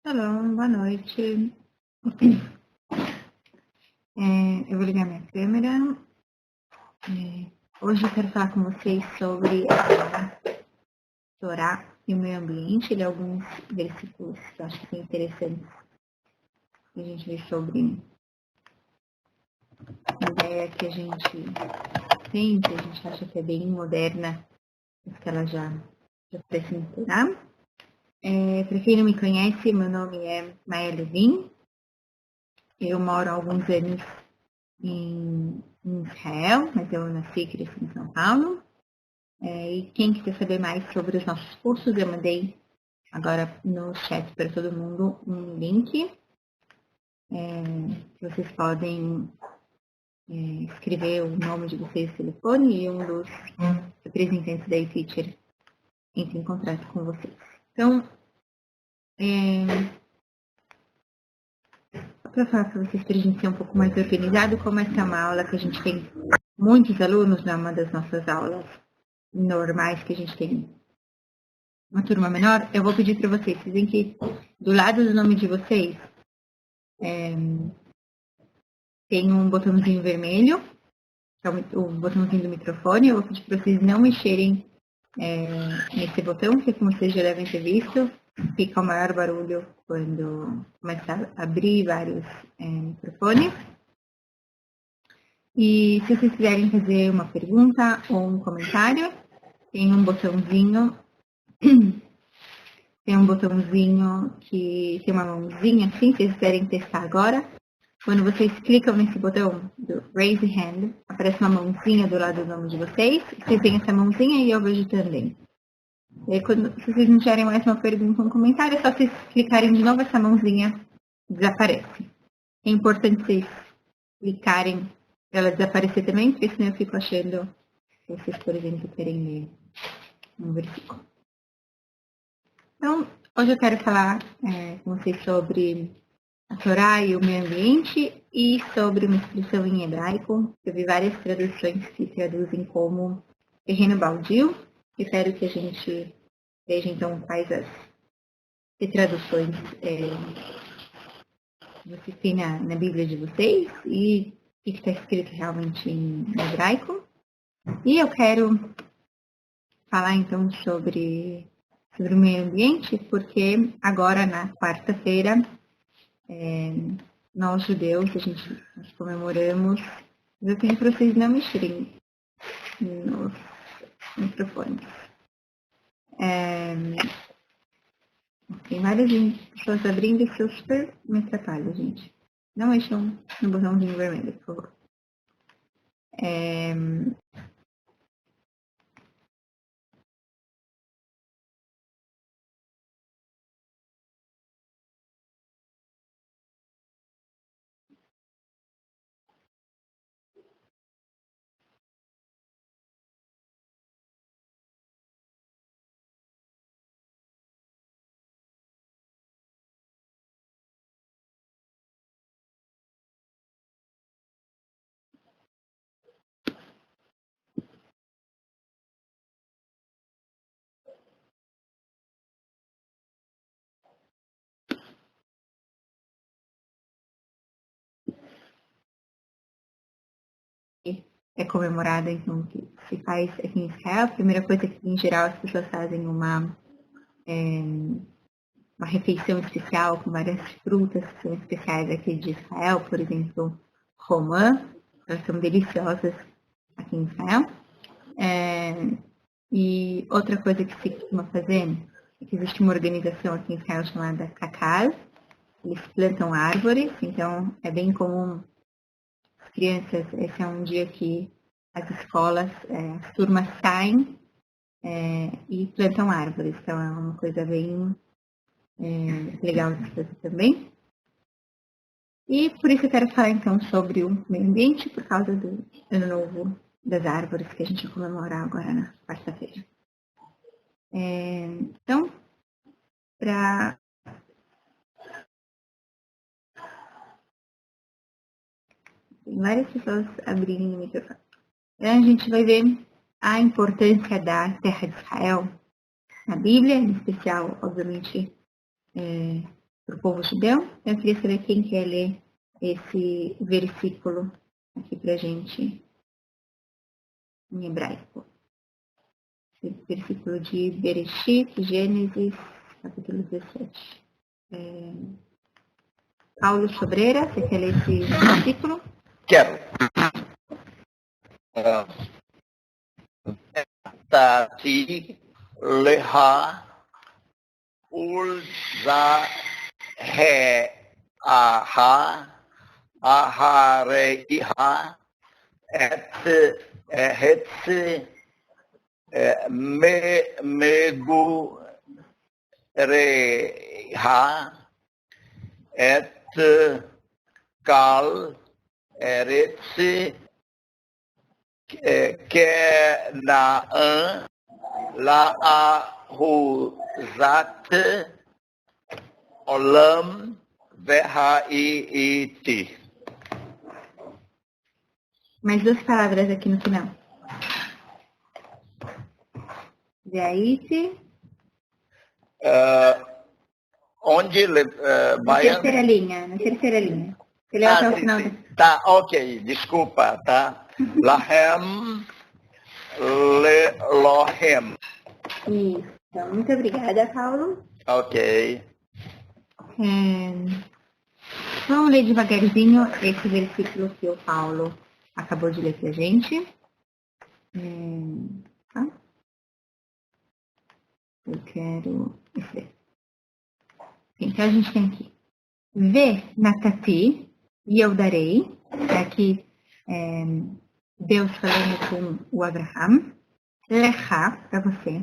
Shalom, boa noite. Eu vou ligar minha câmera. Hoje eu quero falar com vocês sobre a Torá e o meio ambiente. Ler alguns versículos que eu acho que são interessantes. A gente vê sobre a ideia que a gente tem, que a gente acha que é bem moderna, mas que ela já parece em Torá. Para quem não me conhece, meu nome é Maia Levin. Eu moro há alguns anos em Israel, mas eu nasci e cresci em São Paulo. E quem quiser saber mais sobre os nossos cursos, eu mandei agora no chat para todo mundo um link. Vocês podem escrever o nome de vocês, telefone, e um dos representantes da eTeacher entra em contato com vocês. Então, para falar para vocês, para a gente ser um pouco mais organizado, como essa é uma aula que a gente tem muitos alunos, não é uma das nossas aulas normais que a gente tem uma turma menor, eu vou pedir para vocês veem que do lado do nome de vocês tem um botãozinho vermelho, que é o botãozinho do microfone. Eu vou pedir para vocês não mexerem nesse botão, porque como vocês já devem ter visto, fica o maior barulho quando começa a abrir vários microfones. E se vocês quiserem fazer uma pergunta ou um comentário, tem um botãozinho que tem uma mãozinha assim, se vocês quiserem testar agora. Quando vocês clicam nesse botão do Raise Hand, aparece uma mãozinha do lado do nome de vocês. Vocês veem essa mãozinha e eu vejo também. E aí, se vocês não tiverem mais uma pergunta ou um comentário, é só vocês clicarem de novo, essa mãozinha desaparece. É importante vocês clicarem para ela desaparecer também, porque senão eu fico achando que vocês, por exemplo, querem ler um versículo. Então, hoje eu quero falar com vocês sobre a Torá e o meio ambiente e sobre uma expressão em hebraico. Eu vi várias traduções que traduzem como terreno baldio. Espero que a gente veja então quais as traduções vocês têm na Bíblia de vocês e o que está escrito realmente em hebraico. E eu quero falar então sobre o meio ambiente, porque agora na quarta-feira nós judeus, nós comemoramos. Eu tenho para vocês não mexerem nos microfones. Tem várias pessoas abrindo e isso super me atrapalha, gente. Não mexam no botãozinho vermelho, por favor. É comemorada, então, que se faz aqui em Israel. A primeira coisa que, em geral, as pessoas fazem uma refeição especial com várias frutas que são especiais aqui de Israel, por exemplo, romã. Elas são deliciosas aqui em Israel. E outra coisa que se costuma fazer é que existe uma organização aqui em Israel chamada Cacaz. Eles plantam árvores, então é bem comum as crianças, esse é um dia que as escolas, as turmas saem e plantam árvores. Então é uma coisa bem legal de fazer também. E por isso eu quero falar então sobre o meio ambiente, por causa do Ano Novo das Árvores que a gente vai comemorar agora na quarta-feira. Então, para várias pessoas abrirem o microfone. A gente vai ver a importância da terra de Israel na Bíblia, em especial, obviamente, o povo judeu. Eu queria saber quem quer ler esse versículo aqui pra gente em hebraico. Esse versículo de Bereshit, Gênesis, capítulo 17. Paulo Sobreira, você quer ler esse versículo? Quero. Tati leha ulza he aha ahareiha et hetsi megu reha et kal eretsi Kenaan Laahuzat Olam Vehaiti. Mais duas palavras aqui no final. Vehaiti. Onde Na terceira linha. Você leu até o final. Tá, ok, desculpa, tá? Lahem Lelohem. Isso. Muito obrigada, Paulo. Ok. Vamos ler devagarzinho esse versículo que o Paulo acabou de ler pra gente. Tá? Eu quero... Então a gente tem aqui. Vê natati, e eu darei. Aqui Deus falando com o Abraham. Lecha, para você.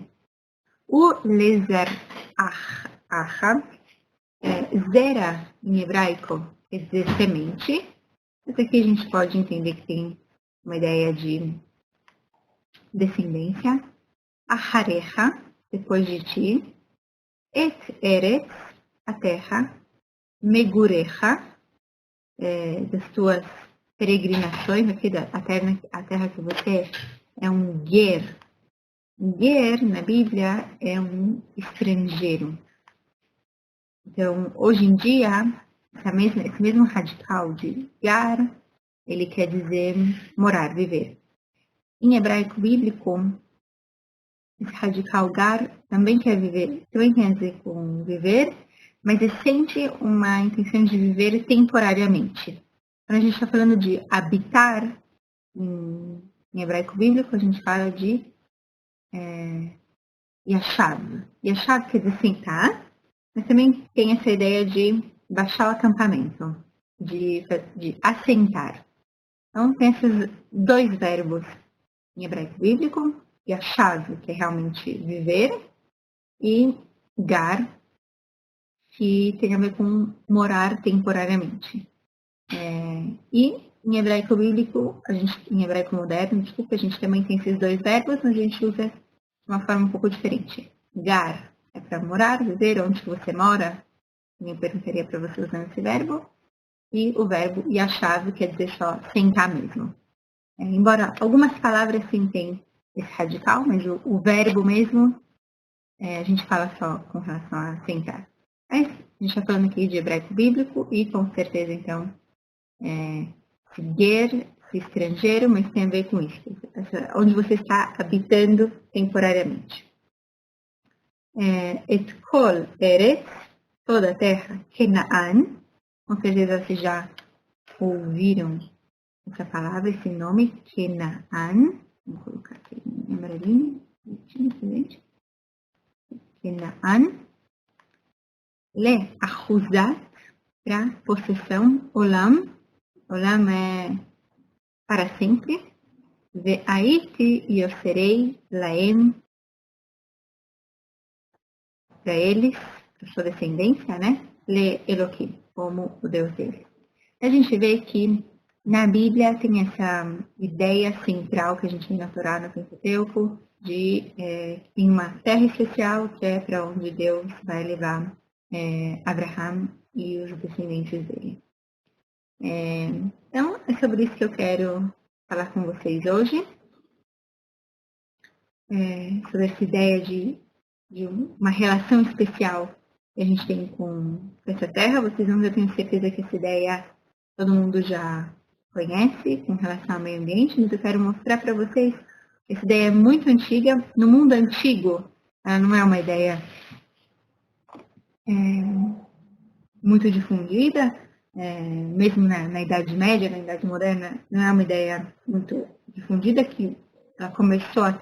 O lezer acha. Zera, em hebraico, quer dizer semente. Isso aqui a gente pode entender que tem uma ideia de descendência. Aharecha, depois de ti. Et eretz, a terra. Megurecha, das tuas peregrinações, aqui a terra que você é um ger. Ger, na Bíblia, é um estrangeiro. Então, hoje em dia, esse mesmo radical de gar, ele quer dizer morar, viver. Em hebraico bíblico, esse radical gar também quer viver, também tem a ver com viver, mas é sempre uma intenção de viver temporariamente. Quando a gente está falando de habitar, em hebraico bíblico, a gente fala de yashav. Yashav quer dizer sentar, mas também tem essa ideia de baixar o acampamento, de assentar. Então, tem esses dois verbos em hebraico bíblico, yashav, que é realmente viver, e gar, que tem a ver com morar temporariamente. E em hebraico bíblico, em hebraico moderno, desculpa, a gente também tem esses dois verbos, mas a gente usa de uma forma um pouco diferente. Gar é para morar, viver, onde você mora. Eu perguntaria para você usando esse verbo. E o verbo yashav quer dizer só sentar mesmo. Embora algumas palavras sim tenham esse radical, mas o verbo mesmo a gente fala só com relação a sentar. Mas a gente está falando aqui de hebraico bíblico e com certeza então ger, estrangeiro, mas tem a ver com isso. Onde você está habitando temporariamente. Et kol eretz, toda a terra, Kenaan, com certeza vocês já ouviram essa palavra, esse nome, Kenaan. Vou colocar aqui em amarelinho, Kenaan. Le achuzat, para possessão, Olam. Olam é para sempre. Ve'aiti e eu serei laem, para eles, para sua descendência, né? Le Elohim, como o Deus deles. A gente vê que na Bíblia tem essa ideia central que a gente tem na Torá, no Pentateuco, de em uma terra especial que é para onde Deus vai levar Abraham e os descendentes dele. Então, é sobre isso que eu quero falar com vocês hoje. Sobre essa ideia de uma relação especial que a gente tem com essa terra. Vocês vão ver, eu tenho certeza que essa ideia todo mundo já conhece com relação ao meio ambiente, mas eu quero mostrar para vocês que essa ideia é muito antiga. No mundo antigo, ela não é uma ideia muito difundida, mesmo na Idade Média, na Idade Moderna, não é uma ideia muito difundida, que ela começou a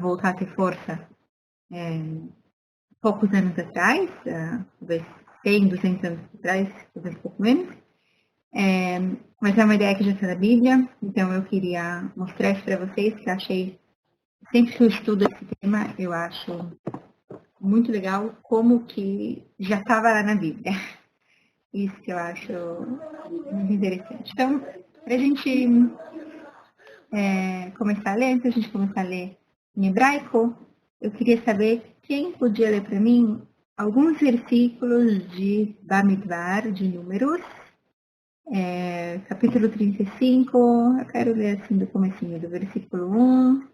voltar a ter força poucos anos atrás, talvez 100, 200 anos atrás, talvez um pouco menos. Mas é uma ideia que já está na Bíblia, então eu queria mostrar isso para vocês, que eu achei, sempre que eu estudo esse tema, eu acho muito legal como que já estava lá na Bíblia. Isso que eu acho muito interessante. Então, para a gente começar a ler, antes da gente começar a ler em hebraico, eu queria saber quem podia ler para mim alguns versículos de Bamidbar, de Números, capítulo 35, eu quero ler assim do comecinho, do versículo 1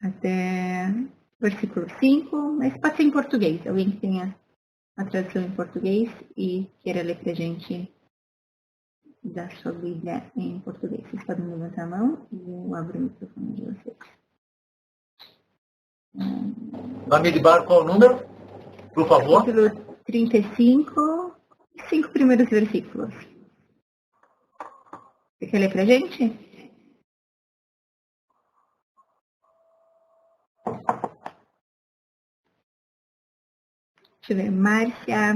até versículo 5, mas pode ser em português, alguém que tenha a tradução em português e queira ler pra gente da sua Bíblia em português. Vocês podem levantar a mão e eu abro o microfone de vocês. Bamidbar, qual o número? Por favor. Capítulo 35, 5 primeiros versículos. Você quer ler pra gente? Deixa eu ver, Márcia,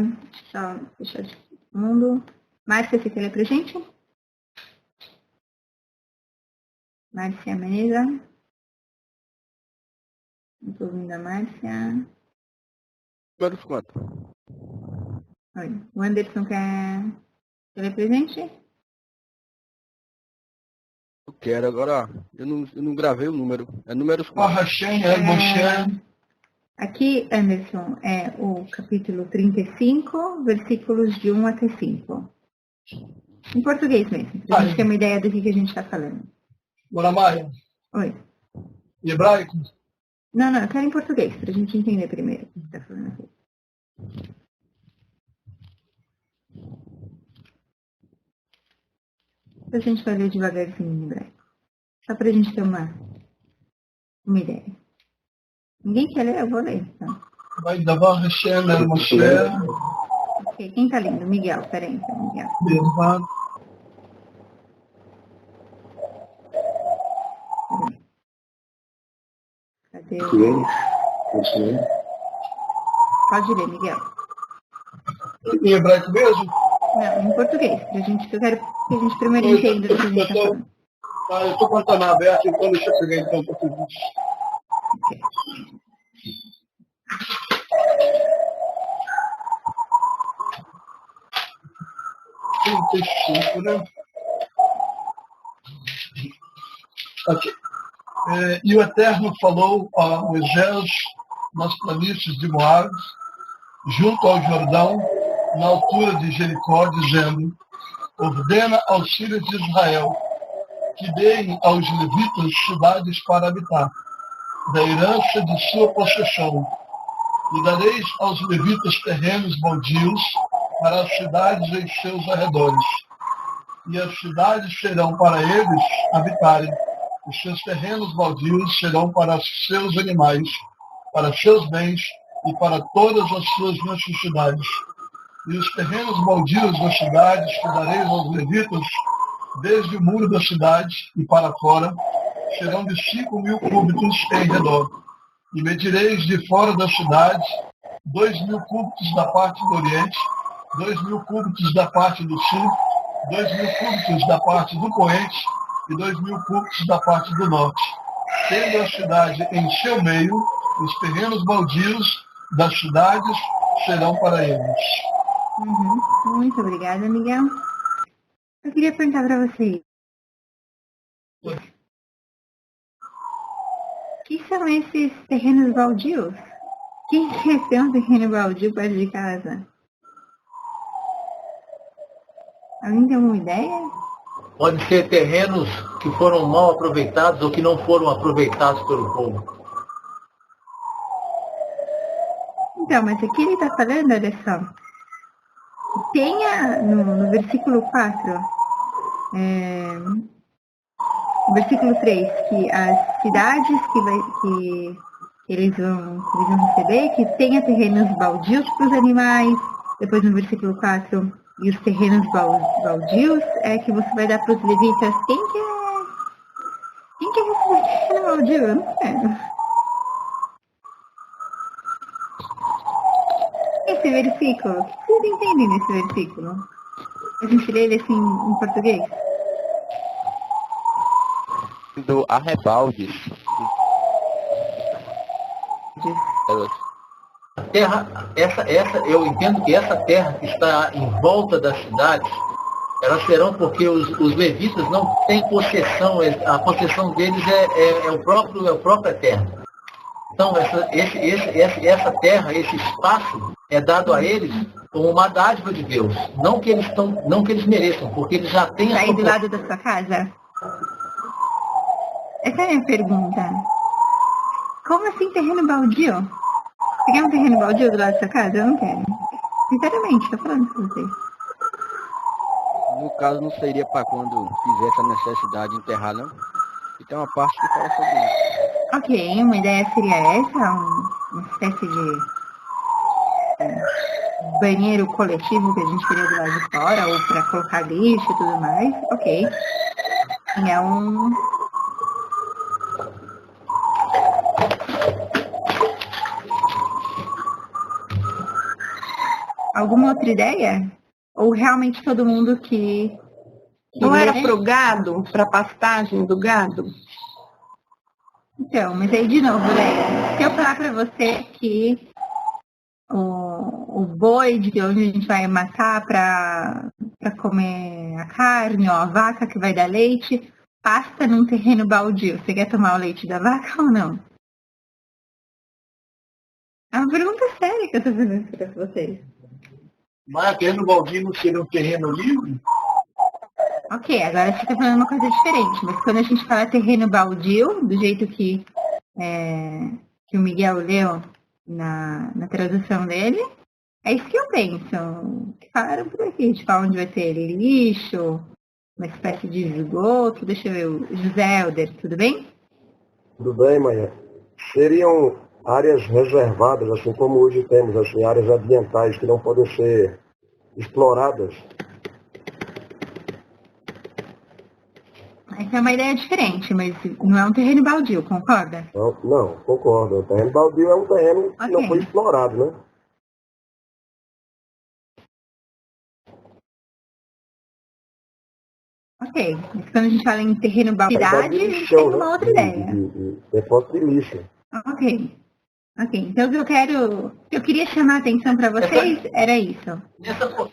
só deixar de mundo. Márcia, você quer ler pra gente? Márcia Meneza. Não estou ouvindo a Márcia. Números 4. Oi. O Anderson quer ler pra gente? Eu quero, agora eu não gravei o número. É números 4. Hashem, Moshe. Aqui, Anderson, é o capítulo 35, versículos de 1 até 5. Em português mesmo, pra gente ter uma ideia do que a gente está falando. Dona Maia, Oi. em hebraico? Não, eu quero em português, pra gente entender primeiro o que está falando aqui. A gente vai ler devagarzinho em hebraico. Só pra gente ter uma ideia. Ninguém quer ler? Eu vou ler, então. Vai davar Hashem, Moshe. Ok, quem tá lendo? Miguel, peraí, então, Miguel. Cadê o... Pode ler, Miguel. Em hebraico mesmo? Não, em português. Pra gente, eu quero que a gente primeiro entenda do que a gente tá falando. Eu estou com a antena aberta, então deixa eu pegar então o português. Ok. Né? Aqui. E o Eterno falou a Moisés nas planícies de Moab, junto ao Jordão, na altura de Jericó, dizendo: ordena aos filhos de Israel que deem aos levitas cidades para habitar, da herança de sua possessão, e dareis aos levitas terrenos baldios para as cidades em seus arredores. E as cidades serão para eles habitarem, os seus terrenos baldios serão para seus animais, para seus bens e para todas as suas necessidades. E os terrenos baldios das cidades que dareis aos levitas, desde o muro da cidade e para fora, serão de 5.000 cúbitos em redor. E medireis de fora da cidade 2.000 cúbitos da parte do oriente, 2.000 cúbitos da parte do sul, 2.000 cúbitos da parte do poente e 2.000 cúbitos da parte do norte. Tendo a cidade em seu meio, os terrenos baldios das cidades serão para eles. Muito obrigada, Miguel. Eu queria perguntar para você. O que são esses terrenos baldios? Quem quer ter um terreno baldio perto de casa? Alguém tem alguma ideia? Pode ser terrenos que foram mal aproveitados ou que não foram aproveitados pelo povo. Então, mas aqui ele está falando, olha só, tenha no versículo 4, no versículo 3, que as cidades que eles vão receber, que tenha terrenos baldios para os animais. Depois no versículo 4, e os terrenos baldios é que você vai dar para os levitas. Quem quer receber terreno baldio? Eu não quero. Esse versículo, o que vocês entendem nesse versículo? A gente lê ele assim em português? Do arrebaldes. Terra, eu entendo que essa terra que está em volta das cidades, elas serão porque os levitas não têm possessão, a possessão deles é a própria terra. Então, essa terra, esse espaço, é dado a eles como uma dádiva de Deus. Não que eles mereçam, porque eles já têm a sua... Aí do lado da sua casa? Essa é a minha pergunta. Como assim terreno baldio? Você quer um terreno baldio do lado da sua casa? Eu não quero. Sinceramente, tô falando com vocês. No caso, não seria para quando fizesse a necessidade de enterrar, não? E tem uma parte que fala sobre isso. Ok, uma ideia seria essa, uma espécie de banheiro coletivo que a gente queria do lado de fora, ou para colocar lixo e tudo mais. Ok. É um... Alguma outra ideia? Ou realmente todo mundo que... Não era pro gado, pra pastagem do gado? Então, mas aí de novo, Leia, se eu falar pra você que o boi de onde a gente vai matar pra comer a carne, ou a vaca que vai dar leite, pasta num terreno baldio, você quer tomar o leite da vaca ou não? É uma pergunta séria que eu tô fazendo pra vocês. Mas terreno baldio não seria um terreno livre? Ok, agora você está falando uma coisa diferente, mas quando a gente fala terreno baldio, do jeito que o Miguel leu na tradução dele, é isso que eu penso. Que falaram por aqui, tipo, onde vai ter lixo, uma espécie de esgoto. Deixa eu ver, o José Helder, tudo bem? Tudo bem, Maia. Seriam áreas reservadas, assim como hoje temos, assim, áreas ambientais que não podem ser exploradas. Essa é uma ideia diferente, mas não é um terreno baldio, concorda? Não, concordo. O terreno baldio é um terreno que não foi explorado, né? Ok, mas quando a gente fala em terreno baldio, a gente tem uma outra ideia. Depósito de lixo. Ok. Então o que eu queria chamar a atenção para vocês era isso.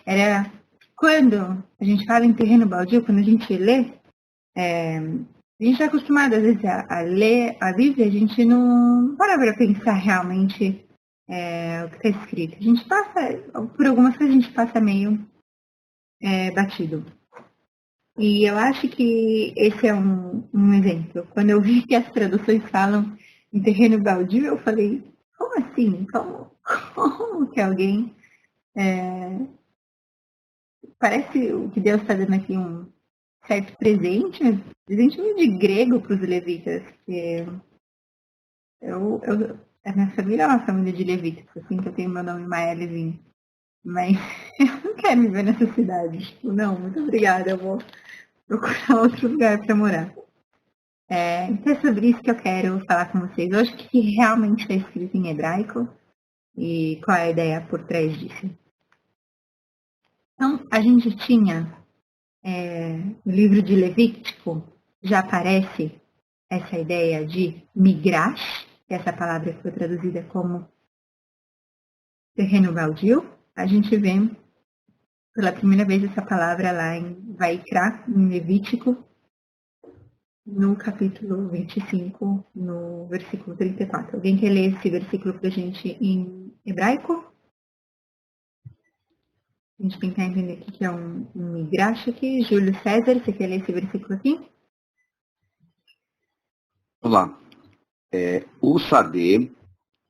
Era quando a gente fala em terreno baldio, quando a gente lê, a gente está acostumado às vezes a ler a Bíblia, a gente não para para pensar realmente o que está escrito. A gente passa, por algumas coisas a gente passa meio batido. E eu acho que esse é um exemplo. Quando eu vi que as traduções falam em terreno baldio, eu falei, como assim? Como que alguém... Parece o que Deus está dando aqui um certo presente, mas presente meio de grego para os levitas. Porque a minha família é uma família de levitas, assim que eu tenho meu nome Maia Levinho. Mas eu não quero me ver nessa cidade. Tipo, não, muito obrigada, eu vou procurar outro lugar para morar. Então é sobre isso que eu quero falar com vocês hoje, o que realmente está escrito em hebraico e qual é a ideia por trás disso. Então, a gente tinha no livro de Levítico, já aparece essa ideia de migrash, que essa palavra foi traduzida como terreno baldio. A gente vê pela primeira vez essa palavra lá em Vaikra, em Levítico, no capítulo 25, no versículo 34. Alguém quer ler esse versículo para a gente em hebraico? A gente tentar entender o que é um migrash aqui. Júlio César, você quer ler esse versículo aqui? Vamos lá. O Sadê,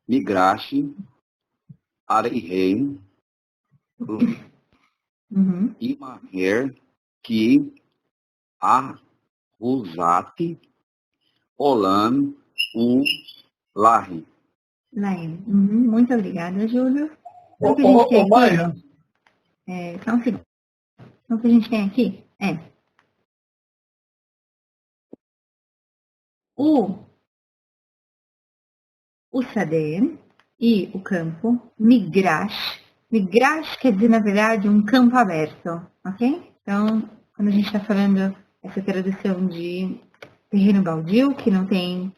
migrash, Arihem, Uhum. Imaher, Ki, Ahuzat, Olam, Lahi. Laem. Uhum. Muito obrigada, Júlio. Então, o que a Ô, gente tem aqui, Maia, só um segundo. Então, o que a gente tem aqui o Sadeh e o campo, Migrash. Migrash quer dizer, na verdade, um campo aberto, ok? Então, quando a gente está falando essa tradução de terreno baldio, que não tem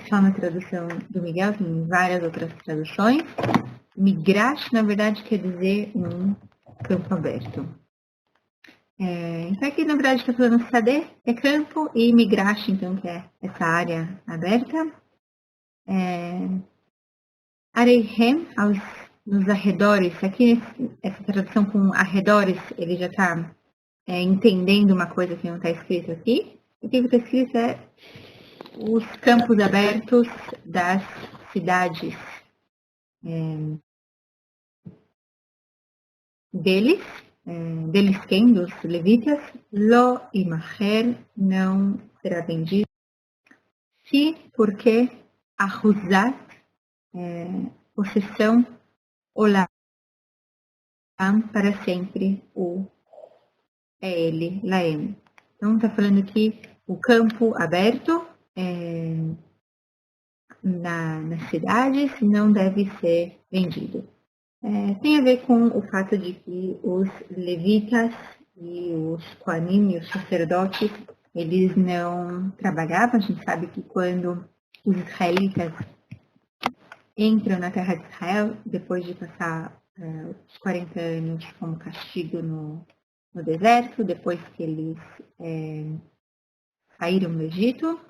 só na tradução do Miguel, tem várias outras traduções, Migrash, na verdade, quer dizer um campo aberto. Então aqui, na verdade, está falando Sadeh, que é campo, e Migrash, então, que é essa área aberta. Areihem, nos arredores, aqui essa tradução com arredores, ele já está entendendo uma coisa que não está escrito aqui. O que está escrito é os campos abertos das cidades deles quem? Dos levitas, Lo Imaher, não será vendido. Se, porque, Ahuzat, possessão, Olam, para sempre, é ele, Laem. Então, está falando aqui o campo aberto nas cidades não deve ser vendido. Tem a ver com o fato de que os levitas e os Kohanim e os sacerdotes, eles não trabalhavam. A gente sabe que quando os israelitas entram na terra de Israel, depois de passar os 40 anos como castigo no deserto, depois que eles saíram do Egito,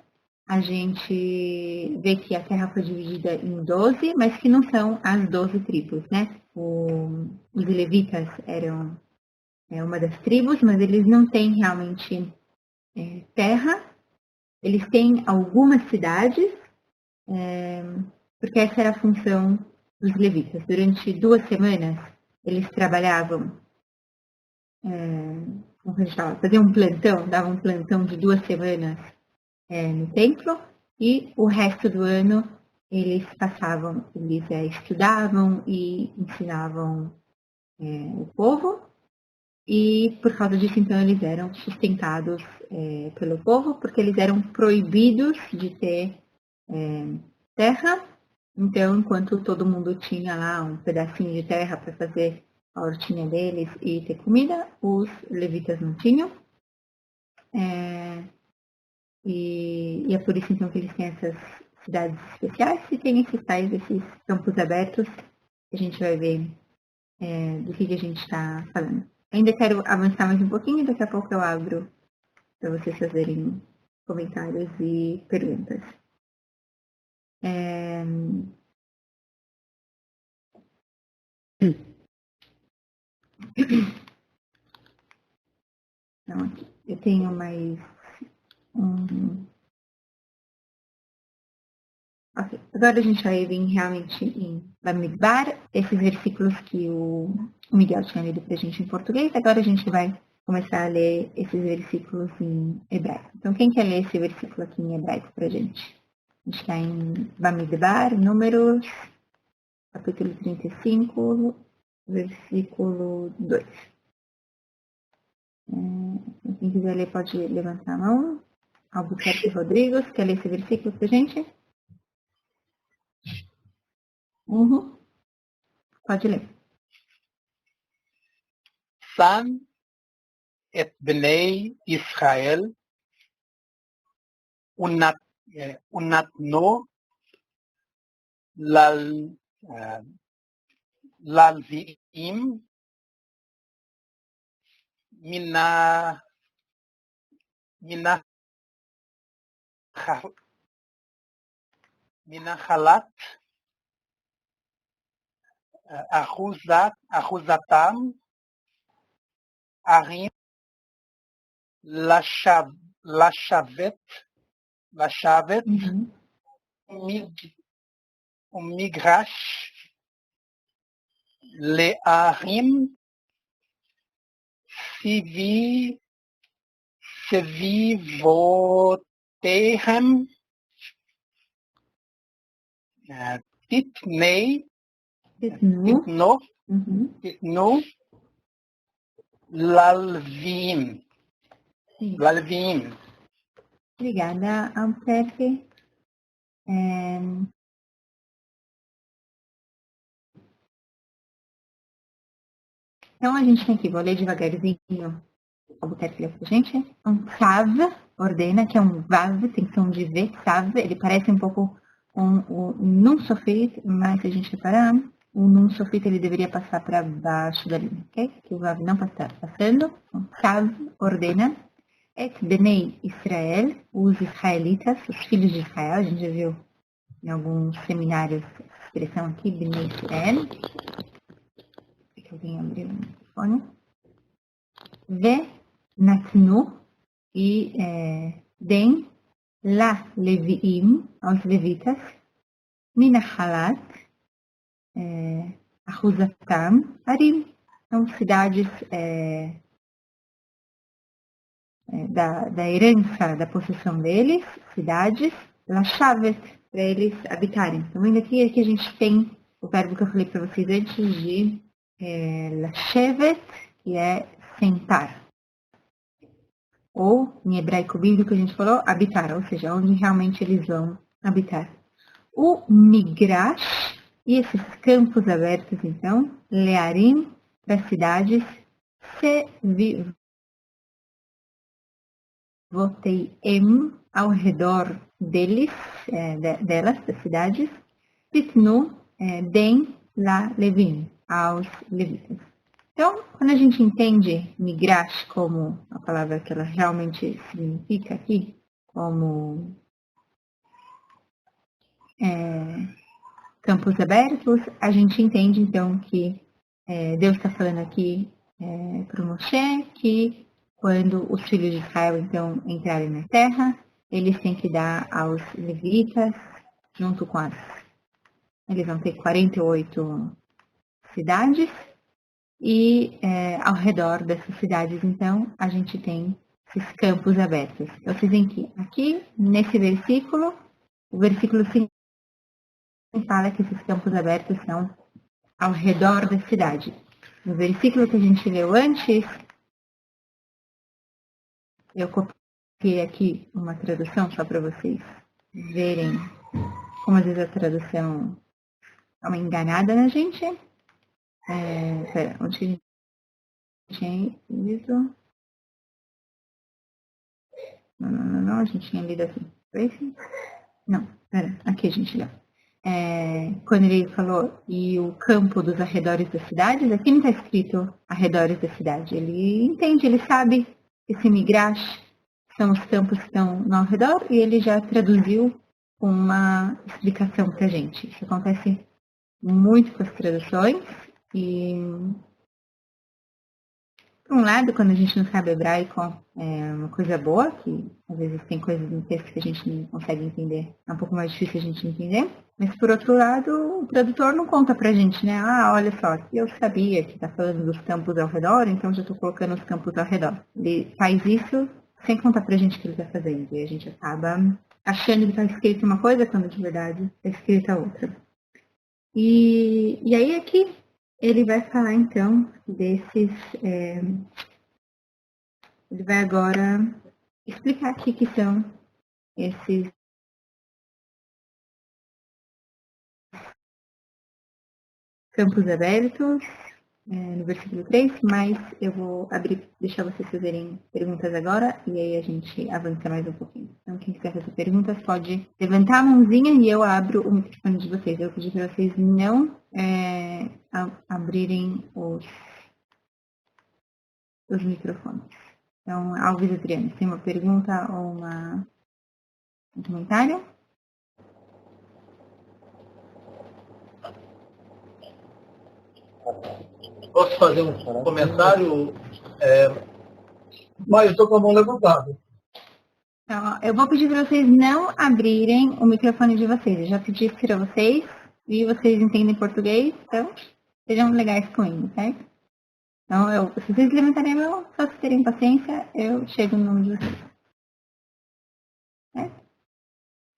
a gente vê que a terra foi dividida em 12, mas que não são as 12 tribos, né? Os levitas eram uma das tribos, mas eles não têm realmente terra. Eles têm algumas cidades, porque essa era a função dos levitas. Durante 2 semanas, eles trabalhavam, como a gente fala, faziam um plantão, davam um plantão de 2 semanas no templo, e o resto do ano eles estudavam e ensinavam o povo, e por causa disso, então, eles eram sustentados pelo povo, porque eles eram proibidos de ter terra. Então, enquanto todo mundo tinha lá um pedacinho de terra para fazer a hortinha deles e ter comida, os levitas não tinham. E é por isso, então, que eles têm essas cidades especiais e tem esses campos abertos, que a gente vai ver do que a gente está falando. Ainda quero avançar mais um pouquinho, daqui a pouco eu abro para vocês fazerem comentários e perguntas. Então, aqui, eu tenho mais Ok, agora a gente vai vir realmente em Bamidbar, esses versículos que o Miguel tinha lido para a gente em português. Agora a gente vai começar a ler esses versículos em hebraico. Então, quem quer ler esse versículo aqui em hebraico para a gente? A gente está em Bamidbar, Números, capítulo 35, versículo 2. Quem quiser ler pode levantar a mão. Albuquerque Rodrigues, quer ler esse versículo para a gente? Pode ler. Sam et bnei Israel ונתנו ללוויים מן החלת אחוזתם ערים לשבת ומגרש Le'arim Sevivotehem Titnei Titnu. Titnu Lalvim. Sim. Lalvim. Obrigada, Alperfe. Então, a gente tem aqui, vou ler devagarzinho o Albuquerque lê pra gente. Um Sav, ordena, que é um Vav, tem som de V, Sav, ele parece um pouco o Nun Sofit, mas se a gente reparar, o Nun Sofit ele deveria passar para baixo da linha, ok? Que o Vav não está passando. Então, Sav, ordena. Et Benei Israel, os israelitas, os filhos de Israel, a gente já viu em alguns seminários essa expressão aqui, Benei Israel. Que alguém abriu o microfone. Ve Natnu e Den La Leviim, aos levitas, Minahalat, Ahuzatam, Arim, são cidades da herança, da possessão deles, cidades, Lashavet, para eles habitarem. Então, ainda aqui a gente tem o verbo que eu falei para vocês antes de Lashevet, que é sentar. Ou, em hebraico bíblico, a gente falou habitar, ou seja, onde realmente eles vão habitar. O Migrash, e esses campos abertos, então, Learim, para cidades, Sevivoteim, ao redor deles, delas, das cidades, Titnu, Den, La, Levim, aos levitas. Então, quando a gente entende migrash como a palavra que ela realmente significa aqui, como campos abertos, a gente entende então que Deus está falando aqui para o Moshe que quando os filhos de Israel então entrarem na terra, eles têm que dar aos levitas, junto com eles vão ter 48 cidades, e ao redor dessas cidades, então, a gente tem esses campos abertos. Então, vocês veem que aqui, nesse versículo, o versículo 5 fala que esses campos abertos são ao redor da cidade. No versículo que a gente leu antes, eu copiei aqui uma tradução só para vocês verem como às vezes a tradução é uma enganada na gente. Pera, onde que a gente tinha lido? Não, a gente tinha lido aqui. Foi esse? Não, pera, aqui a gente leu. Quando ele falou, e o campo dos arredores das cidades, aqui não está escrito arredores da cidade. Ele entende, ele sabe que esse migrash são os campos que estão ao redor, e ele já traduziu uma explicação para a gente. Isso acontece muito com as traduções. E, por um lado, quando a gente não sabe hebraico, é uma coisa boa, que às vezes tem coisas no texto que a gente não consegue entender, é um pouco mais difícil a gente entender. Mas, por outro lado, o tradutor não conta pra gente, né? Ah, olha só, eu sabia que tá falando dos campos ao redor, então já estou colocando os campos ao redor. Ele faz isso sem contar pra gente o que ele está fazendo. E a gente acaba achando que está escrito uma coisa, quando de verdade está escrita outra. E aí aqui, ele vai falar, então, desses... ele vai agora explicar aqui que são esses campos abertos, no versículo 3, mas eu vou deixar vocês fazerem perguntas agora, e aí a gente avança mais um pouquinho. Então, quem quiser fazer perguntas pode levantar a mãozinha e eu abro o microfone de vocês. Eu pedi para vocês não abrirem os microfones. Então, Alves Adriano, tem uma pergunta ou um comentário? Posso fazer um comentário? Mas eu estou com a mão levantada. Então, eu vou pedir para vocês não abrirem o microfone de vocês. Eu já pedi para vocês e vocês entendem português, então sejam legais com ele, certo? Então, se vocês levantarem a mão, só se terem paciência, eu chego no nome de vocês. Certo?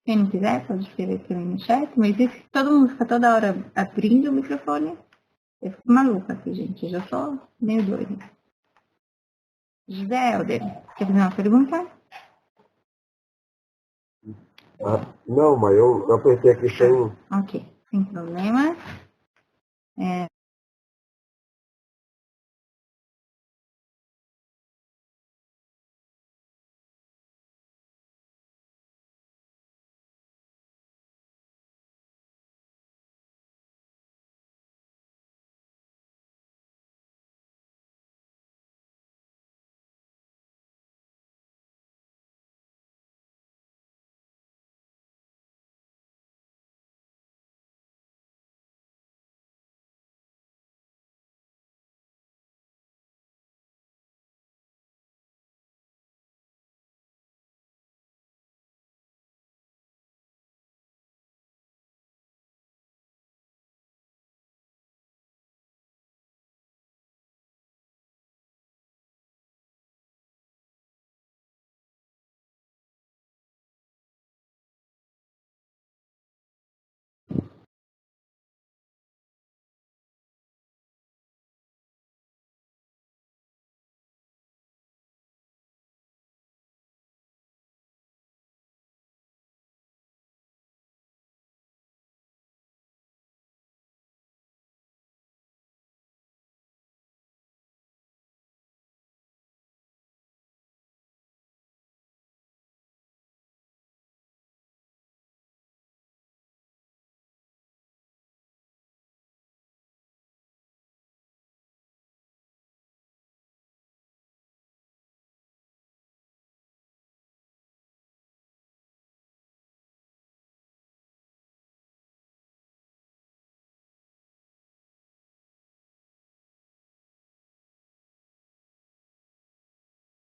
Quem não quiser, pode escrever também no chat, mas isso que todo mundo fica toda hora abrindo o microfone, eu fico maluca aqui, gente. Eu já sou meio doida. José Helder, quer fazer uma pergunta? Não, mas eu apertei aqui sem... Ok, sem problema.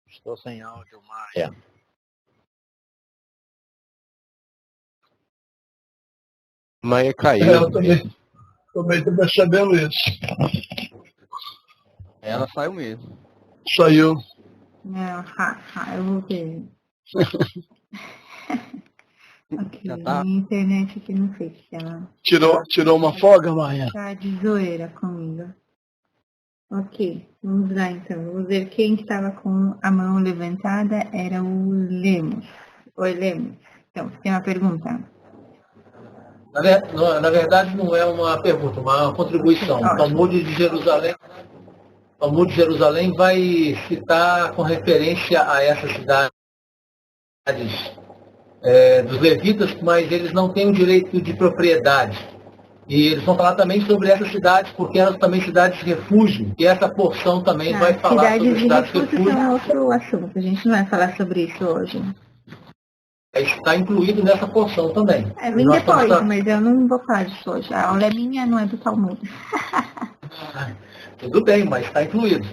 Estou sem áudio, Maia. Maia caiu. Eu também estou percebendo isso. Ela saiu mesmo. Saiu. Não, eu voltei. Ok, Já tá. minha internet aqui não sei se ela Tirou uma folga, Maia? tá de zoeira comigo. Ok, vamos lá então. Vamos ver quem estava com a mão levantada era o Lemos. Oi, Lemos. Então, você tem uma pergunta? Na verdade, não é uma pergunta, uma contribuição. O Talmud de Jerusalém vai citar com referência a essas cidades dos levitas, mas eles não têm o direito de propriedade. E eles vão falar também sobre essas cidades, porque elas também cidades de refúgio, e essa porção também vai falar sobre cidades de refúgio. Cidades de refúgio é outro assunto, a gente não vai falar sobre isso hoje. Está incluído nessa porção também. Vem depois, mas eu não vou falar disso hoje. A aula é minha, não é do Talmud. Tudo bem, mas está incluído.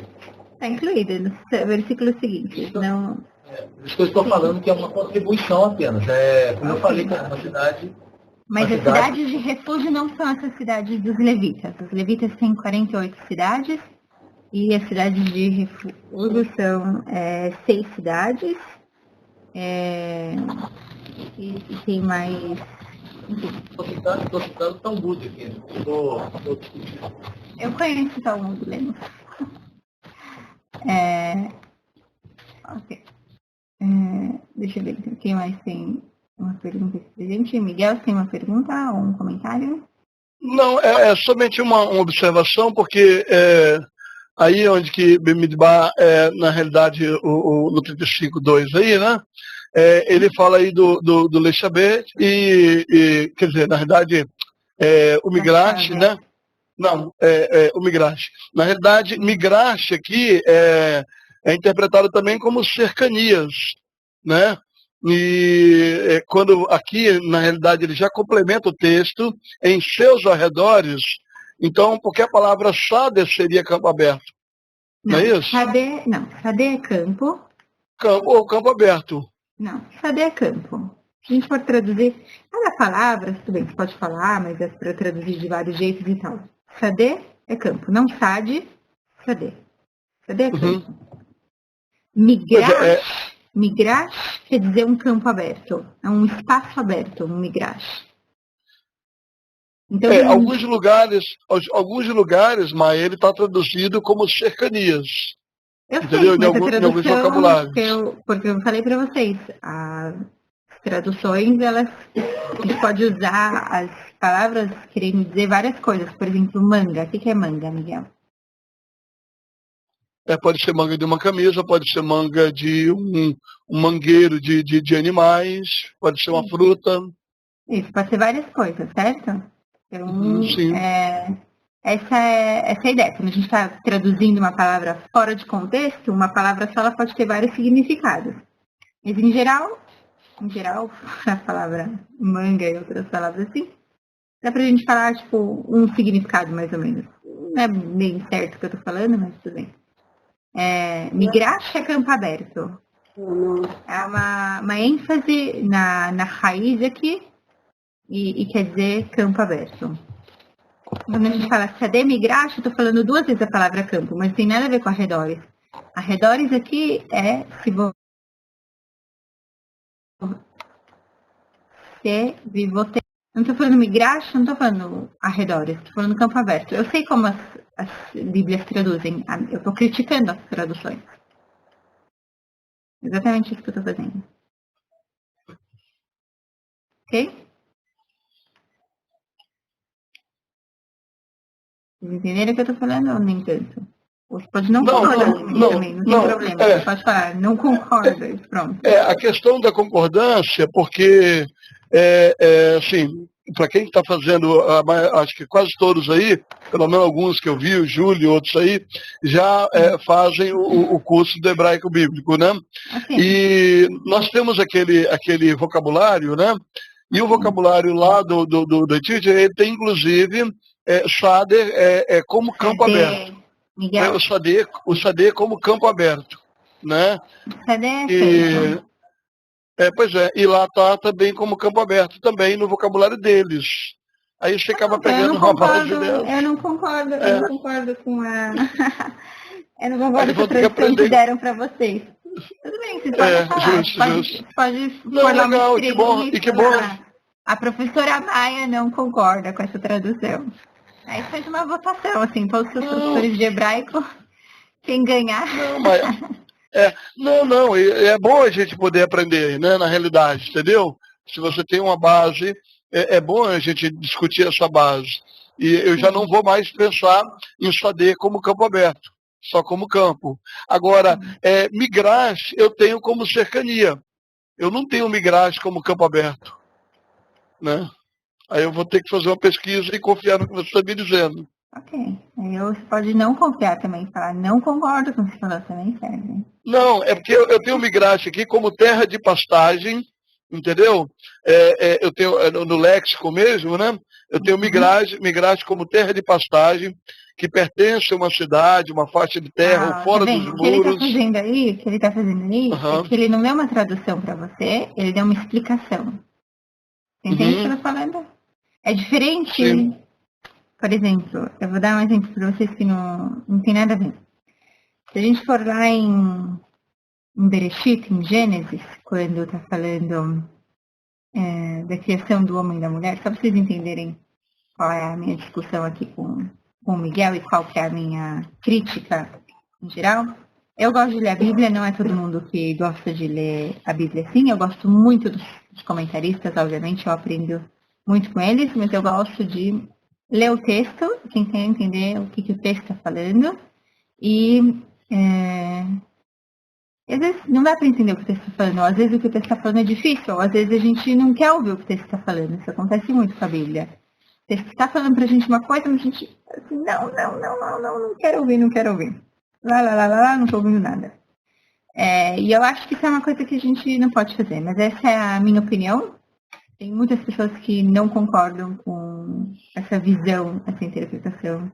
Está incluído, no versículo seguinte. Não... Por isso que eu estou falando que é uma contribuição apenas. Como eu falei, que é uma cidade... Mas as cidades de refúgio não são essas cidades dos levitas. Os levitas têm 48 cidades e as cidades de refúgio são 6 cidades. E tem mais... Estou citando o Talmud aqui. Eu conheço o Talmud, Lemos. Ok. Deixa eu ver quem mais tem uma pergunta aqui presente. Miguel, você tem uma pergunta ou um comentário? Não, é somente uma observação, porque aí onde que Bemidbar na realidade, no 35.2 aí, né? Ele fala aí do Lechabet e, quer dizer, na realidade, o Migrash, né? Não, o Migrash. Na realidade, Migrash aqui é interpretado também como cercanias, né? E quando aqui, na realidade, ele já complementa o texto em seus arredores, então, porque a palavra Sade seria campo aberto, não é isso? Sade é campo. Campo aberto. Não, Sade é campo. Se a gente for traduzir, cada palavra, tudo bem, você pode falar, mas é para traduzir de vários jeitos e tal. Sade é campo. Não sade, sadê. Sadê é campo. Uhum. Migrash quer dizer um campo aberto. É um espaço aberto, um migrash. Então, alguns lugares, Maia, ele está traduzido como cercanias. Eu entendeu? sei, mas Em alguns vocabulários. Porque eu falei para vocês, as traduções, a gente pode usar as palavras querendo dizer várias coisas. Por exemplo, manga. O que é manga, Miguel? Pode ser manga de uma camisa, pode ser manga de um mangueiro de animais, pode ser uma fruta. Isso, pode ser várias coisas, certo? Então, sim. Essa é a ideia. Quando a gente está traduzindo uma palavra fora de contexto, uma palavra só ela pode ter vários significados. Mas em geral, a palavra manga e outras palavras assim, dá pra gente falar, tipo, um significado mais ou menos. Não é bem certo o que eu tô falando, mas tudo bem. Migrash é campo aberto. É uma ênfase na raiz aqui e quer dizer campo aberto. Quando a gente fala sadê migrash, eu tô falando duas vezes a palavra campo, mas tem nada a ver com arredores. Arredores aqui é se você não estou falando migrash, não estou falando arredores, estou falando campo aberto. Eu sei como as bíblias traduzem, eu estou criticando as traduções. Exatamente isso que eu estou fazendo. Ok? Vocês entenderam o que eu estou falando ou nem tanto? Você pode não concordar comigo também, não tem problema. Você pode falar, não concordo, e pronto. A questão da concordância, porque, assim, para quem está fazendo, acho que quase todos aí, pelo menos alguns que eu vi, o Júlio e outros aí, já fazem o curso do hebraico bíblico, né? Assim. E nós temos aquele vocabulário, né? E o vocabulário lá do Etíope, ele tem inclusive Shader como campo aberto. Miguel. O Sadê como campo aberto, né? Pois é, e lá está também como campo aberto também no vocabulário deles. Aí você acaba pegando uma base dela. Eu não concordo com a... eu não concordo com a tradução que deram para vocês. Tudo bem, vocês podem falar. Justo. Pode falar uma estrelinha. Que bom. A professora Maia não concorda com essa tradução. Aí faz uma votação, assim, todos os professores de hebraico, quem ganhar. Não, é bom a gente poder aprender, né, na realidade, entendeu? Se você tem uma base, é bom a gente discutir essa base. E eu já não vou mais pensar em Sadê como campo aberto, só como campo. Agora, Migrash eu tenho como cercania. Eu não tenho Migrash como campo aberto, né? Aí eu vou ter que fazer uma pesquisa e confiar no que você está me dizendo. Ok. Aí você pode não confiar também, falar não concordo com o que você falou, também serve. Não, é porque eu tenho Migrash aqui como terra de pastagem, entendeu? Eu tenho no léxico mesmo, né? Eu tenho Migrash como terra de pastagem, que pertence a uma cidade, uma faixa de terra, ou fora dos muros. O que ele está fazendo aí é que ele não deu uma tradução para você, ele deu uma explicação. Entende o que eu estou falando? É diferente. Sim. Por exemplo, eu vou dar um exemplo para vocês que não tem nada a ver. Se a gente for lá em Bereshit, em Gênesis, quando está falando da criação do homem e da mulher, só para vocês entenderem qual é a minha discussão aqui com o Miguel e qual que é a minha crítica em geral. Eu gosto de ler a Bíblia, não é todo mundo que gosta de ler a Bíblia assim. Eu gosto muito dos comentaristas, obviamente, eu aprendo muito com eles, mas eu gosto de ler o texto, tentar entender o que o texto está falando. E às vezes não dá para entender o que o texto está falando, ou às vezes o que o texto está falando é difícil, ou às vezes a gente não quer ouvir o que o texto está falando. Isso acontece muito com a Bíblia. O texto está falando para a gente uma coisa, mas a gente assim, não quero ouvir. Lá, não estou ouvindo nada. E eu acho que isso é uma coisa que a gente não pode fazer, mas essa é a minha opinião. Tem muitas pessoas que não concordam com essa visão, essa interpretação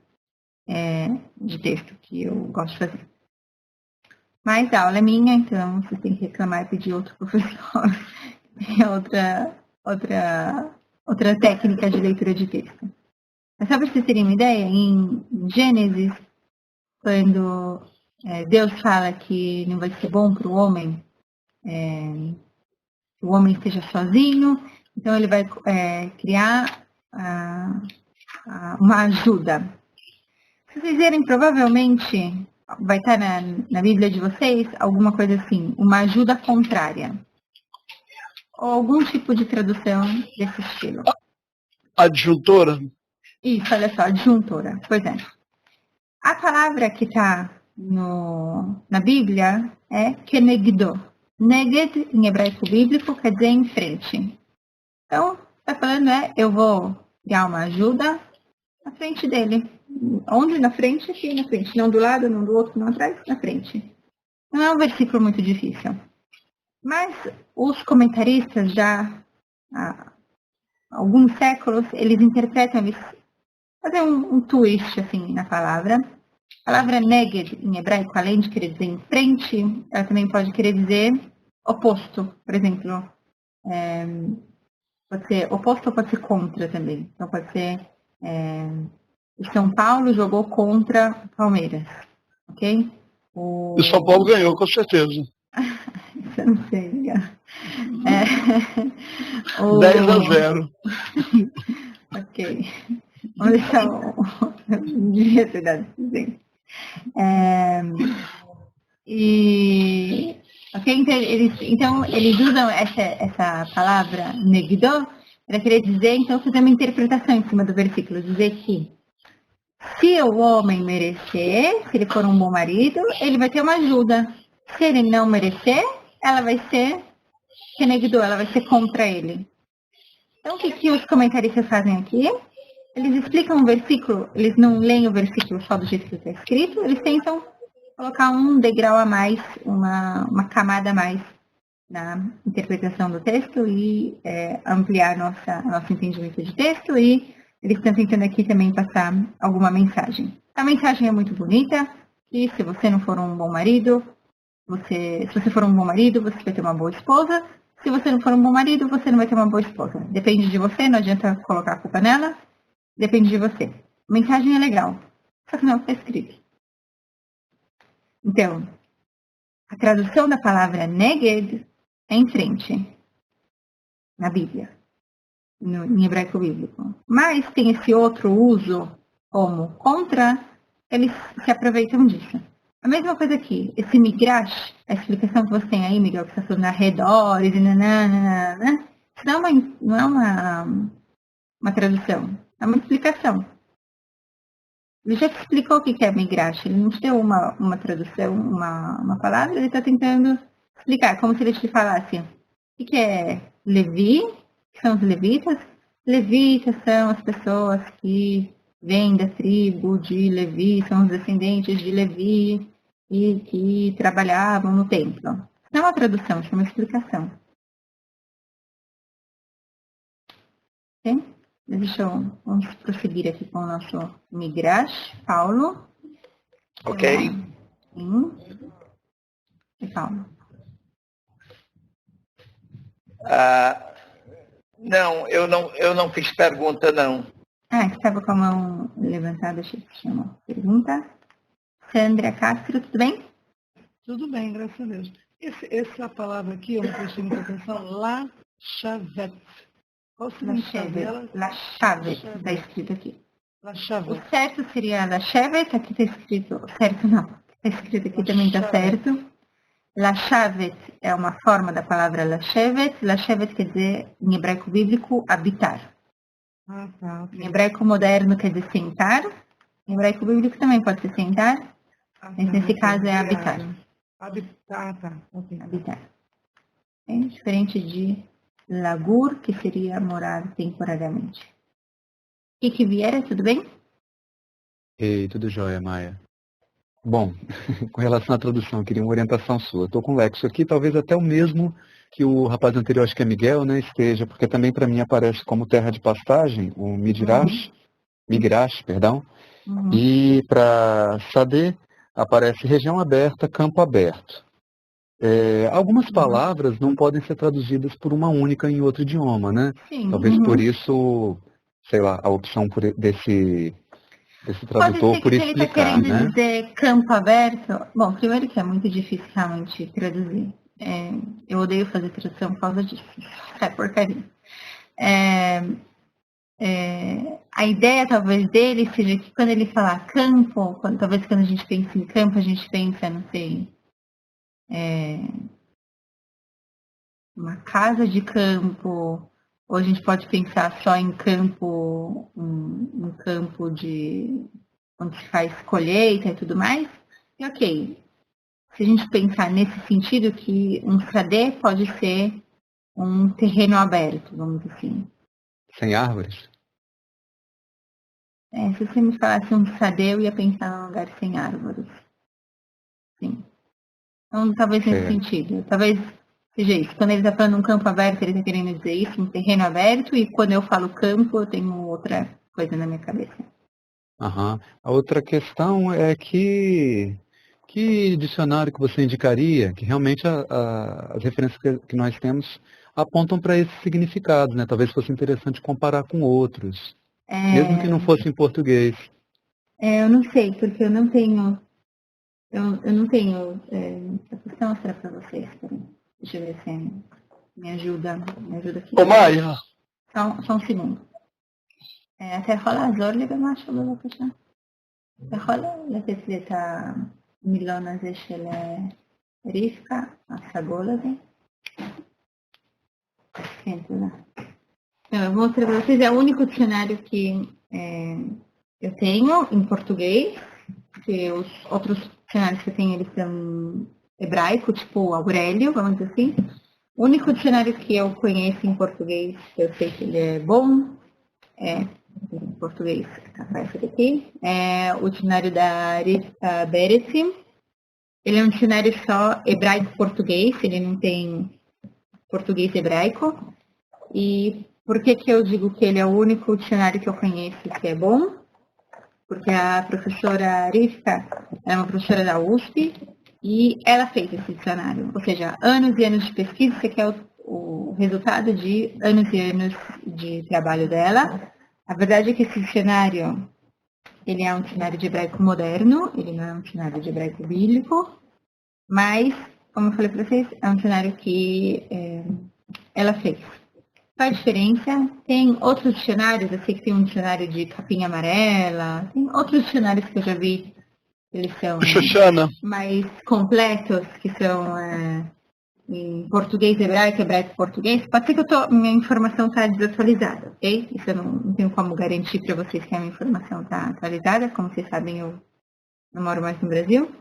de texto que eu gosto de fazer. Mas a aula é minha, então você tem que reclamar e pedir outro professor. Tem outra técnica de leitura de texto. Mas só para vocês terem uma ideia, em Gênesis, quando Deus fala que não vai ser bom para o homem, que o homem esteja sozinho, então ele vai criar uma ajuda. Se vocês verem, provavelmente vai estar na Bíblia de vocês alguma coisa assim, uma ajuda contrária. Ou algum tipo de tradução desse estilo. Adjuntora? Isso, olha só, adjuntora. Pois é. A palavra que está na Bíblia é kenegdo. Neged, em hebraico bíblico, quer dizer em frente. Então, está falando eu vou dar uma ajuda na frente dele. Onde? Na frente? Aqui na frente. Não do lado, não do outro, não atrás, na frente. Não é um versículo muito difícil. Mas os comentaristas já há alguns séculos, eles interpretam, eles fazem um twist assim na palavra. A palavra neged em hebraico, além de querer dizer em frente, ela também pode querer dizer oposto. Por exemplo, pode ser oposto ou pode ser contra também. Então pode ser o São Paulo jogou contra o Palmeiras, ok? E São Paulo ganhou, com certeza. Isso eu não sei. 10-0. Ok. Vamos deixar devia ter dado presente. Então, eles usam essa palavra negdo para querer dizer, então, fazer uma interpretação em cima do versículo, dizer que se o homem merecer, se ele for um bom marido, ele vai ter uma ajuda. Se ele não merecer, ela vai ser kenegdo, ela vai ser contra ele. Então, o que os comentaristas fazem aqui? Eles explicam o versículo, eles não leem o versículo só do jeito que está escrito, eles tentam colocar um degrau a mais, uma camada a mais na interpretação do texto e ampliar nosso entendimento de texto, e eles estão tentando aqui também passar alguma mensagem. A mensagem é muito bonita, e se você não for um bom marido, se você for um bom marido, você vai ter uma boa esposa. Se você não for um bom marido, você não vai ter uma boa esposa. Depende de você, não adianta colocar a culpa nela. Depende de você. A mensagem é legal, só que não está escrito. Então, a tradução da palavra neged é em frente, na Bíblia, em hebraico bíblico. Mas tem esse outro uso como contra, eles se aproveitam disso. A mesma coisa aqui, esse migrash, a explicação que você tem aí, Miguel, que você está falando arredores, isso não é uma tradução, é uma explicação. Ele já te explicou o que é migrash, ele não te deu uma tradução, uma palavra, ele está tentando explicar, como se ele te falasse o que é Levi, que são os levitas. Levitas são as pessoas que vêm da tribo de Levi, são os descendentes de Levi e que trabalhavam no templo. Não é uma tradução, isso é uma explicação. Ok? Vamos prosseguir aqui com o nosso migrash, Paulo. Ok. E Paulo. Não, eu não fiz pergunta, não. Estava com a mão levantada, achei que tinha uma pergunta. Sandra Castro, tudo bem? Tudo bem, graças a Deus. Essa palavra aqui, eu não prestei muita atenção, la chavet. Qual o significado dela? La chavet, está escrito aqui. La chavet. O certo seria la chavet, aqui está escrito, certo não, está escrito aqui também está certo. La chavet é uma forma da palavra la chavet. La chavet quer dizer, em hebraico bíblico, habitar. Tá, okay. Em hebraico moderno quer dizer sentar. Em hebraico bíblico também pode ser sentar. Mas nesse caso é habitar. Habitar, ok. Habitar. É diferente de lagur, que seria morar temporariamente. Que Vieira, tudo bem? Ei, tudo jóia, Maia. Bom, com relação à tradução, eu queria uma orientação sua. Estou com o Lexo aqui, talvez até o mesmo que o rapaz anterior, acho que é Miguel, né, esteja, porque também para mim aparece como terra de pastagem, o Midrash, perdão, e para Sadê aparece região aberta, campo aberto. Algumas palavras não podem ser traduzidas por uma única em outro idioma, né? Sim. Talvez por isso sei lá, a opção desse Pode tradutor ser que por se ele está explicar, querendo né? dizer campo aberto, bom, primeiro que é muito difícil realmente traduzir. Eu odeio fazer tradução por causa disso. É porcaria. A ideia talvez dele seja que quando ele falar campo, talvez quando a gente pensa em campo, a gente pensa, não sei, uma casa de campo, ou a gente pode pensar só em campo, um campo de onde se faz colheita e tudo mais. E ok, se a gente pensar nesse sentido que um SAD pode ser um terreno aberto, vamos dizer assim. Sem árvores? Se você me falasse um SAD, eu ia pensar num lugar sem árvores. Sim. Então, talvez nesse sentido. Talvez seja isso. Quando ele está falando um campo aberto, ele está querendo dizer isso, um terreno aberto, e quando eu falo campo, eu tenho outra coisa na minha cabeça. Aham. A outra questão é que dicionário que você indicaria, que realmente as referências que nós temos apontam para esses significados, né? Talvez fosse interessante comparar com outros, mesmo que não fosse em português. Eu não sei, porque eu não tenho. Eu não tenho. Eu vou mostrar para vocês. Deixa eu ver se me ajuda aqui. Ô, Maia. Só um segundo. אתה יכול לעזור לי במשהו בבקשה? אתה יכול לתת לי את המילון הזה של רבקה, הסגול הזה? כן, תודה. Então, eu vou mostrar para vocês, é o único dicionário que eu tenho em português, porque os outros dicionários que eu tenho, eles são hebraico, tipo Aurélio, vamos dizer assim. O único dicionário que eu conheço em português, que eu sei que ele é bom, em português, aparece aqui, é o dicionário da Rivka Beresim. Ele é um dicionário só hebraico-português, ele não tem português-hebraico. E por que eu digo que ele é o único dicionário que eu conheço que é bom? Porque a professora Rivka é uma professora da USP e ela fez esse dicionário. Ou seja, anos e anos de pesquisa, isso aqui é o resultado de anos e anos de trabalho dela. A verdade é que esse dicionário, ele é um dicionário de hebraico moderno, ele não é um dicionário de hebraico bíblico, mas, como eu falei para vocês, é um dicionário que ela fez. Qual a diferença? Tem outros dicionários, eu sei que tem um dicionário de capinha amarela, tem outros dicionários que eu já vi, eles são mais completos, que são em português hebraico, hebraico português. Pode ser que minha informação está desatualizada, ok? Isso eu não tenho como garantir para vocês que a minha informação está atualizada. Como vocês sabem, eu não moro mais no Brasil.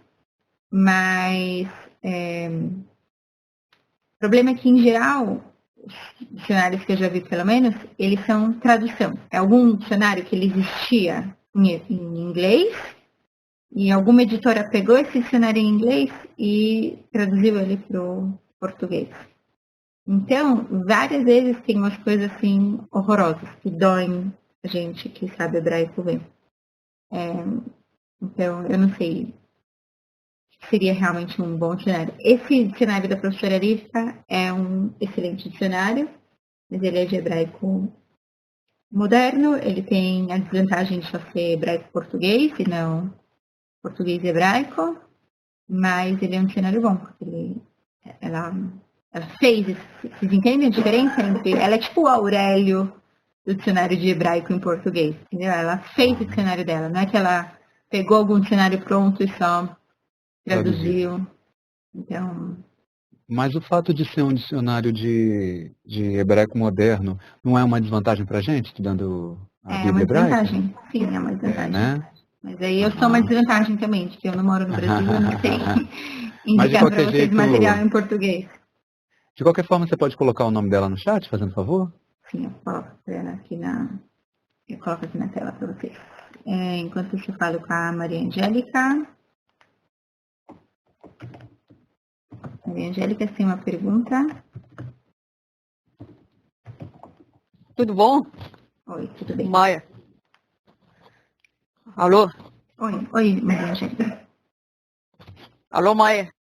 Mas o problema é que, em geral, os dicionários que eu já vi, pelo menos, eles são tradução. É algum dicionário que ele existia em inglês e alguma editora pegou esse dicionário em inglês e traduziu ele para o português. Então, várias vezes tem umas coisas assim horrorosas que doem a gente que sabe hebraico ver. Então, eu não sei se seria realmente um bom dicionário. Esse dicionário da professora Rivka é um excelente dicionário, mas ele é de hebraico moderno, ele tem a desvantagem de só ser hebraico-português e não português-hebraico, mas ele é um dicionário bom, porque ela fez, vocês entendem a diferença entre, ela é tipo o Aurélio do dicionário de hebraico em português, entendeu? Ela fez o dicionário dela, não é que ela pegou algum dicionário pronto e só traduziu. Então... Mas o fato de ser um dicionário de hebraico moderno não é uma desvantagem para a gente, estudando a Bíblia hebraica? É uma desvantagem, sim, é uma desvantagem. Né? Mas aí eu sou uma desvantagem também, porque eu não moro no Brasil e não sei indicar para vocês material em português. De qualquer forma, você pode colocar o nome dela no chat, fazendo favor? Sim, eu coloco aqui na tela para vocês. Enquanto eu falo com a Maria Angélica. Maria Angélica, você tem uma pergunta? Tudo bom? Oi, tudo bem. Maia. Alô? Oi, Maria Angélica. Alô, Maia.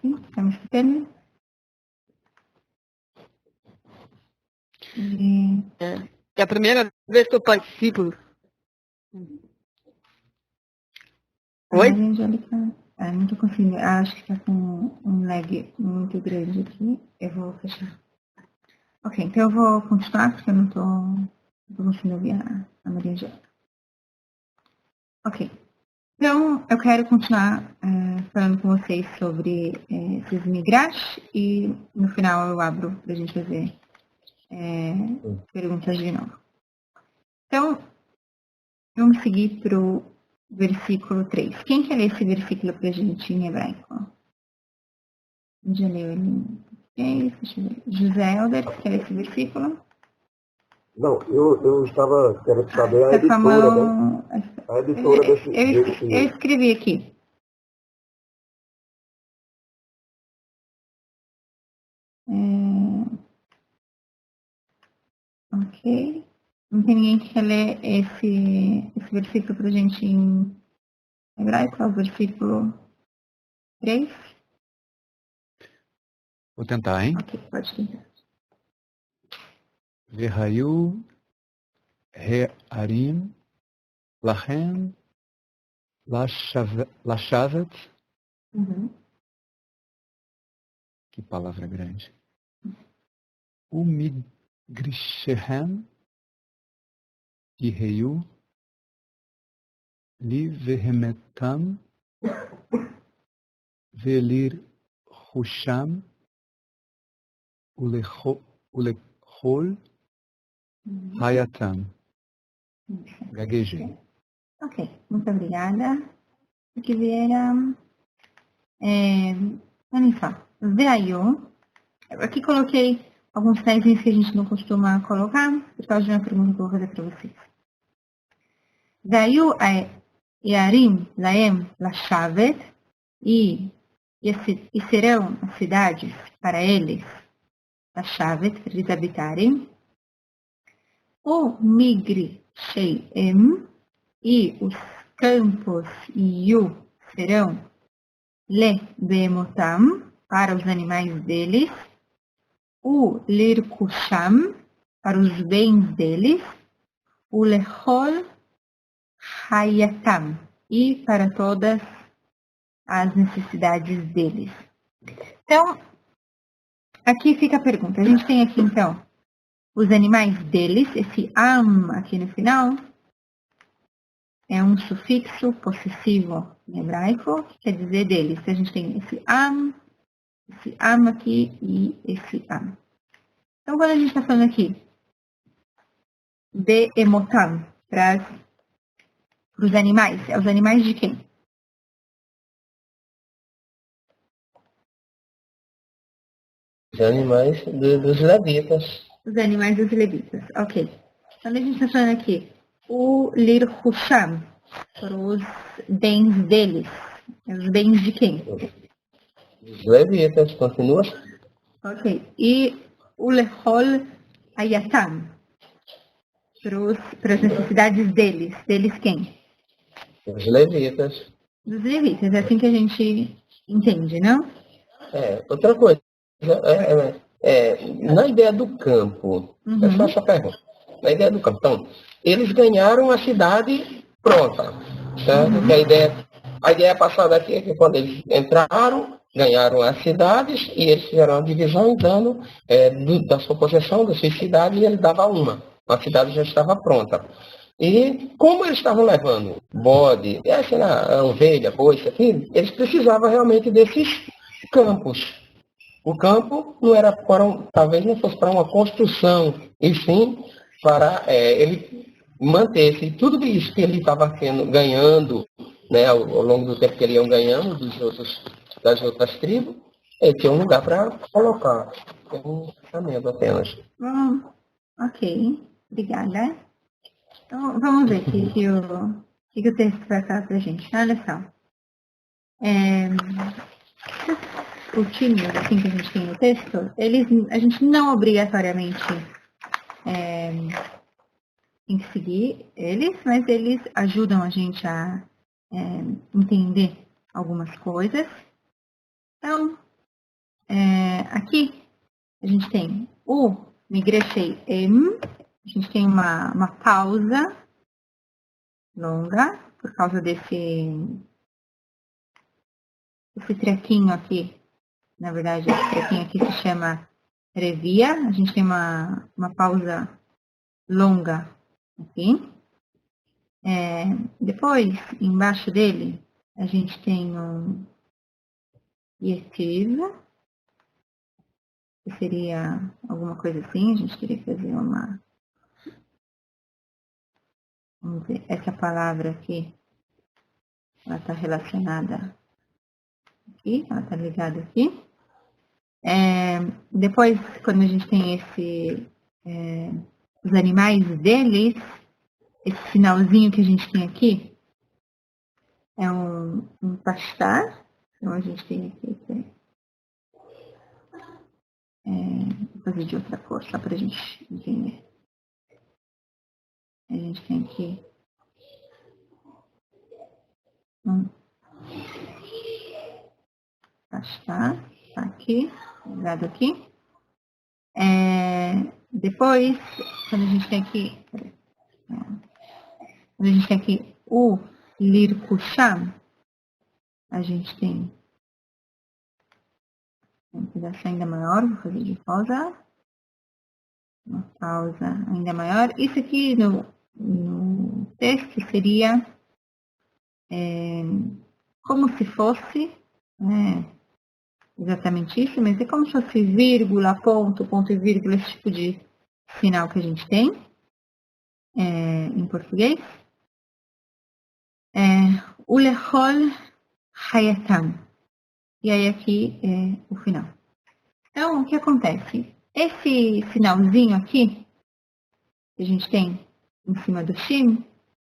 Sim, está me escutando? É a primeira vez que eu participo. Oi? Não tô conseguindo. Acho que tá com um lag muito grande aqui. Eu vou fechar. Ok, então eu vou continuar, porque eu não tô conseguindo ouvir a Maria Angélica. Ok. Então, eu quero continuar falando com vocês sobre esses migrash e no final eu abro para a gente fazer perguntas de novo. Então, vamos seguir para o versículo 3. Quem quer ler esse versículo para a gente em hebraico? Já leu ele? Deixa eu ver. José Helder, quer ler esse versículo? Não, eu estava querendo saber a editora, né? A editora desse... Eu escrevi aqui. Ok. Não tem ninguém que quer ler esse versículo para a gente em hebraico? É o versículo 3? Vou tentar, hein? Ok, pode tentar. Vehayu He'arim Lachem Lashavet. Que palavra grande. Umigrishehem Yeheyu Li Vehemetam Velir Husham Ulechol Hayatam. Gaguejei. Ok, muito obrigada. Aqui vieram. Olha só. Veio. Aqui coloquei alguns pezinhos que a gente não costuma colocar, por causa de uma pergunta que eu vou fazer para vocês. Veio Yarim Laem Lashavet e serão as cidades para eles, Lashavet, para eles habitarem. O Migri Sheim e os campos Yu serão Le Bemotam, para os animais deles. O Lirkusham, para os bens deles. O Lechol Hayatam, e para todas as necessidades deles. Então, aqui fica a pergunta. A gente tem aqui, então, os animais deles, esse am aqui no final, é um sufixo possessivo em hebraico, que quer dizer deles. A gente tem esse am aqui e esse am. Então, quando a gente está falando aqui de emotam, para os animais, é os animais de quem? Os animais dos levitas. Os animais dos levitas, ok. Quando a gente está falando aqui, o Lirhusham, para os bens deles, os bens de quem? Os levitas, continua. Ok. E o Lechol Hayatam, para as necessidades deles. Deles quem? Os levitas. Dos levitas, é assim que a gente entende, não? Outra coisa. Na ideia do campo, é só essa pergunta. Na ideia do campo, então, eles ganharam a cidade pronta. Certo? A ideia passada aqui é que quando eles entraram, ganharam as cidades e eles fizeram a divisão e dando da sua possessão, da sua cidade, e ele dava uma. A cidade já estava pronta. E como eles estavam levando bode, ovelha, boi, isso aqui, eles precisavam realmente desses campos. O campo não era talvez não fosse para uma construção, e sim para ele manter-se. Tudo isso que ele estava ganhando, né, ao longo do tempo que eles iam ganhando das outras tribos, ele tinha um lugar para colocar. É um pensamento apenas. Ok, obrigada. Então, vamos ver o que o texto vai falar para a gente. Olha só. O time, assim que a gente tem no texto, a gente não obrigatoriamente tem que seguir eles, mas eles ajudam a gente a entender algumas coisas. Então, aqui a gente tem o Migrashei em. A gente tem uma pausa longa por causa desse trequinho aqui. Na verdade, esse trequinho aqui se chama revia. A gente tem uma pausa longa aqui. Depois, embaixo dele, a gente tem um yetiv, que seria alguma coisa assim. A gente queria fazer uma... Vamos ver, essa palavra aqui, ela está relacionada aqui, ela está ligada aqui. Depois, quando a gente tem os animais deles, esse finalzinho que a gente tem aqui é um pastar. Então a gente tem aqui, vou fazer de outra cor, só para a gente entender. A gente tem aqui um pastar, tá aqui, ligado aqui. Depois, quando a gente tem aqui, o lirkusham, a gente tem um pedaço ainda maior, vou fazer de rosa, uma pausa ainda maior. Isso aqui no texto seria como se fosse, exatamente isso, mas é como se fosse vírgula, ponto e vírgula, esse tipo de sinal que a gente tem em português. O lechol hayatam. E aí aqui é o final. Então, o que acontece? Esse finalzinho aqui, que a gente tem em cima do shim,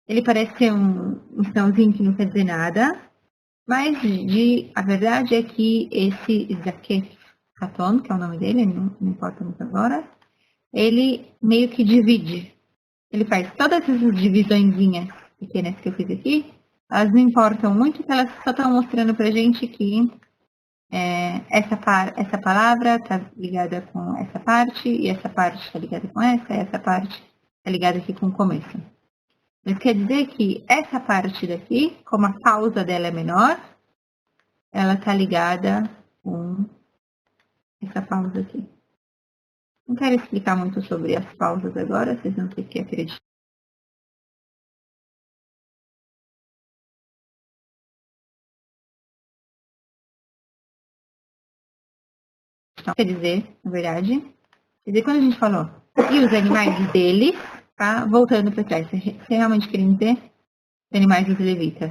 ele parece ser um sinalzinho que não quer dizer nada, mas a verdade é que esse Zakef Katon, que é o nome dele, não importa muito agora, ele meio que divide. Ele faz todas essas divisõezinhas pequenas que eu fiz aqui, elas não importam muito, porque elas só estão mostrando pra gente que essa palavra está ligada com essa parte, e essa parte está ligada com essa parte está ligada aqui com o começo. Isso quer dizer que essa parte daqui, como a pausa dela é menor, ela está ligada com essa pausa aqui. Não quero explicar muito sobre as pausas agora, vocês vão ter que acreditar. Quer dizer, na verdade, quando a gente falou, e os animais deles, tá voltando para trás, você realmente quer dizer os animais dos levitas.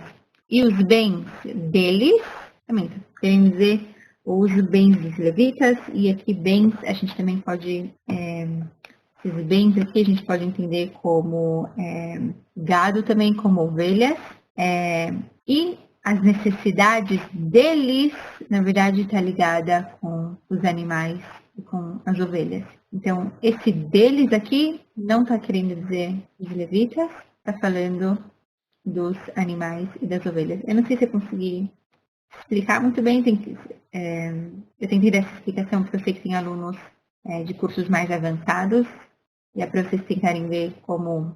E os bens deles, também tá querendo dizer os bens dos levitas, e aqui bens, a gente também pode, esses bens aqui a gente pode entender como gado também, como ovelhas, e as necessidades deles, na verdade, está ligada com os animais e com as ovelhas. Então, esse deles aqui não está querendo dizer os levitas, está falando dos animais e das ovelhas. Eu não sei se eu consegui explicar muito bem. Eu tentei dar essa explicação porque eu sei que tem alunos de cursos mais avançados. E é para vocês tentarem ver como,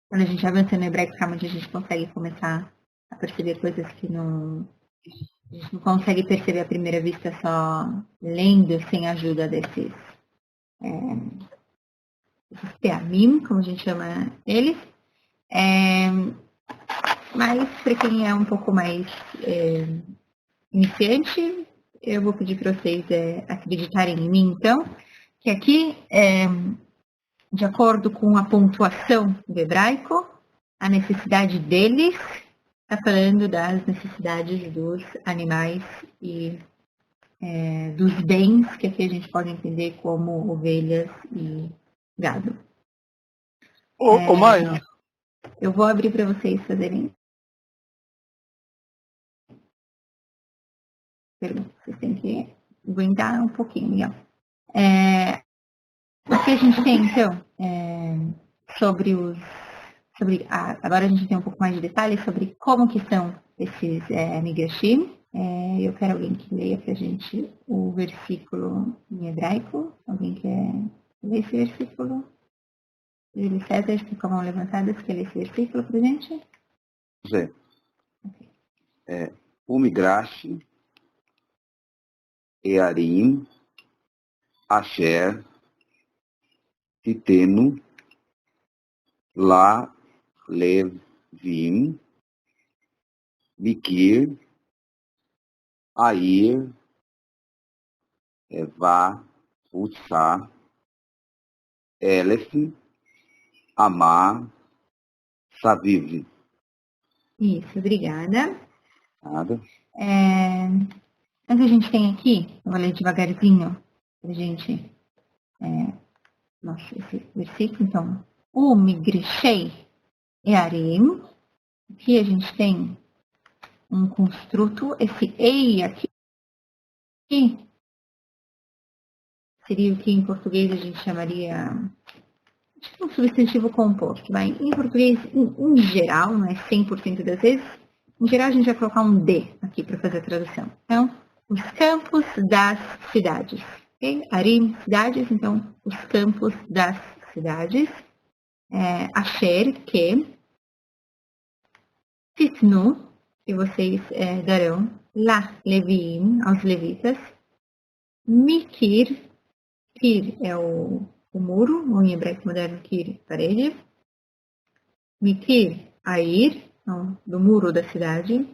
quando a gente avança no hebraico, realmente a gente consegue começar a perceber coisas que a gente não consegue perceber à primeira vista só lendo, sem a ajuda desses teamim, como a gente chama eles. Mas para quem é um pouco mais iniciante, eu vou pedir para vocês acreditarem em mim, então, que aqui, de acordo com a pontuação do hebraico, a necessidade deles está falando das necessidades dos animais e dos bens, que aqui a gente pode entender como ovelhas e gado. Ô Maia. Eu vou abrir para vocês fazerem perguntas. Vocês têm que aguentar um pouquinho, Miguel. O que a gente tem, então, agora a gente tem um pouco mais de detalhes sobre como que são esses migrashim. Eu quero alguém que leia para a gente o versículo em hebraico. Alguém quer Lê esse versículo. Júlio César está com a mão levantada. Você quer ler esse versículo para a gente? Zé. Umigraste, Earim, Asher, Titeno, La, Levim, Mikir, Air, Eva, Utsá, Elef, Amar, Saviv. Isso, obrigada. Nada. Mas a gente tem aqui, eu vou ler devagarzinho para a gente. Nossa, esse versículo, então. Umigrishei Earim. Aqui a gente tem um construto. Esse ei aqui seria o que em português a gente chamaria um substantivo composto. Vai? Em português, em geral, não é 100% das vezes, em geral a gente vai colocar um D aqui para fazer a tradução. Então, os campos das cidades. Okay? Arim, cidades, então, os campos das cidades. Asher, que. Titnu, que vocês darão. La, Leviim, aos levitas. Mikir, Kir é o muro, ou em hebraico moderno, Kir, parede. Mikir, Air, então, do muro da cidade.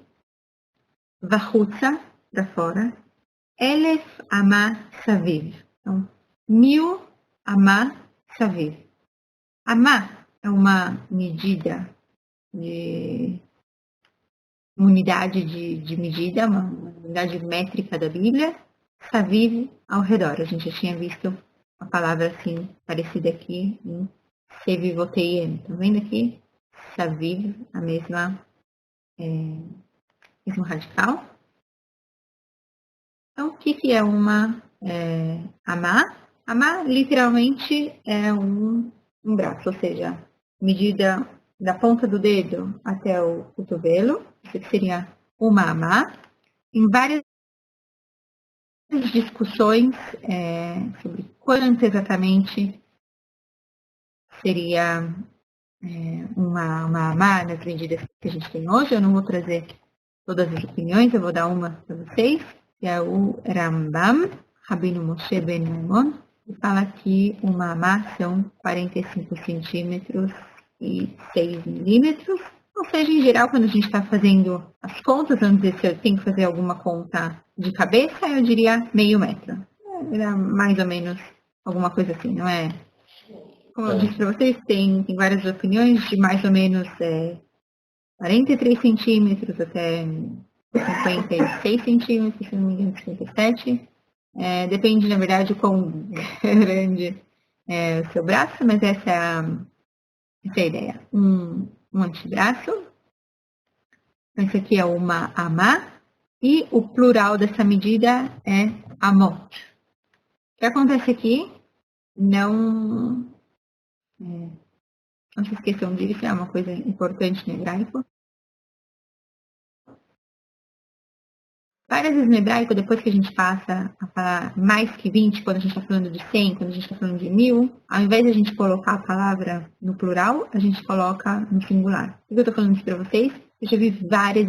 Vahutza, para fora. Elef Amá Saviv. Então, 1000 Amá Saviv. Amá é uma medida uma unidade de medida, uma unidade métrica da Bíblia. Saviv, ao redor. A gente já tinha visto uma palavra assim, parecida aqui em Sevivoteiem. Estão vendo aqui? Saviv, a mesmo radical. Então, o que é uma amá? Amá, literalmente, é um braço, ou seja, medida da ponta do dedo até o cotovelo. Isso seria uma amá. Em várias discussões sobre quanto exatamente seria uma amá nas medidas que a gente tem hoje. Eu não vou trazer todas as opiniões, eu vou dar uma para vocês, que é o Rambam, Rabino Moshe Ben Maimon, que fala que uma amá são 45 centímetros e 6 milímetros. Ou seja, em geral, quando a gente está fazendo as contas, vamos dizer, se eu tenho que fazer alguma conta de cabeça, eu diria meio metro. Era mais ou menos alguma coisa assim, não é? Como eu disse para vocês, tem várias opiniões de mais ou menos 43 centímetros até 56 centímetros, se não me engano, 57. Depende, na verdade, de quão grande é o seu braço, mas essa é a ideia. Um antebraço. Então, isso aqui é uma amá. E o plural dessa medida é amot. O que acontece aqui? Não se esqueçam disso, é uma coisa importante no hebraico. Várias vezes no hebraico, depois que a gente passa a falar mais que 20, quando a gente está falando de 100, quando a gente está falando de 1000, ao invés de a gente colocar a palavra no plural, a gente coloca no singular. Por que eu estou falando isso para vocês? Eu já vi várias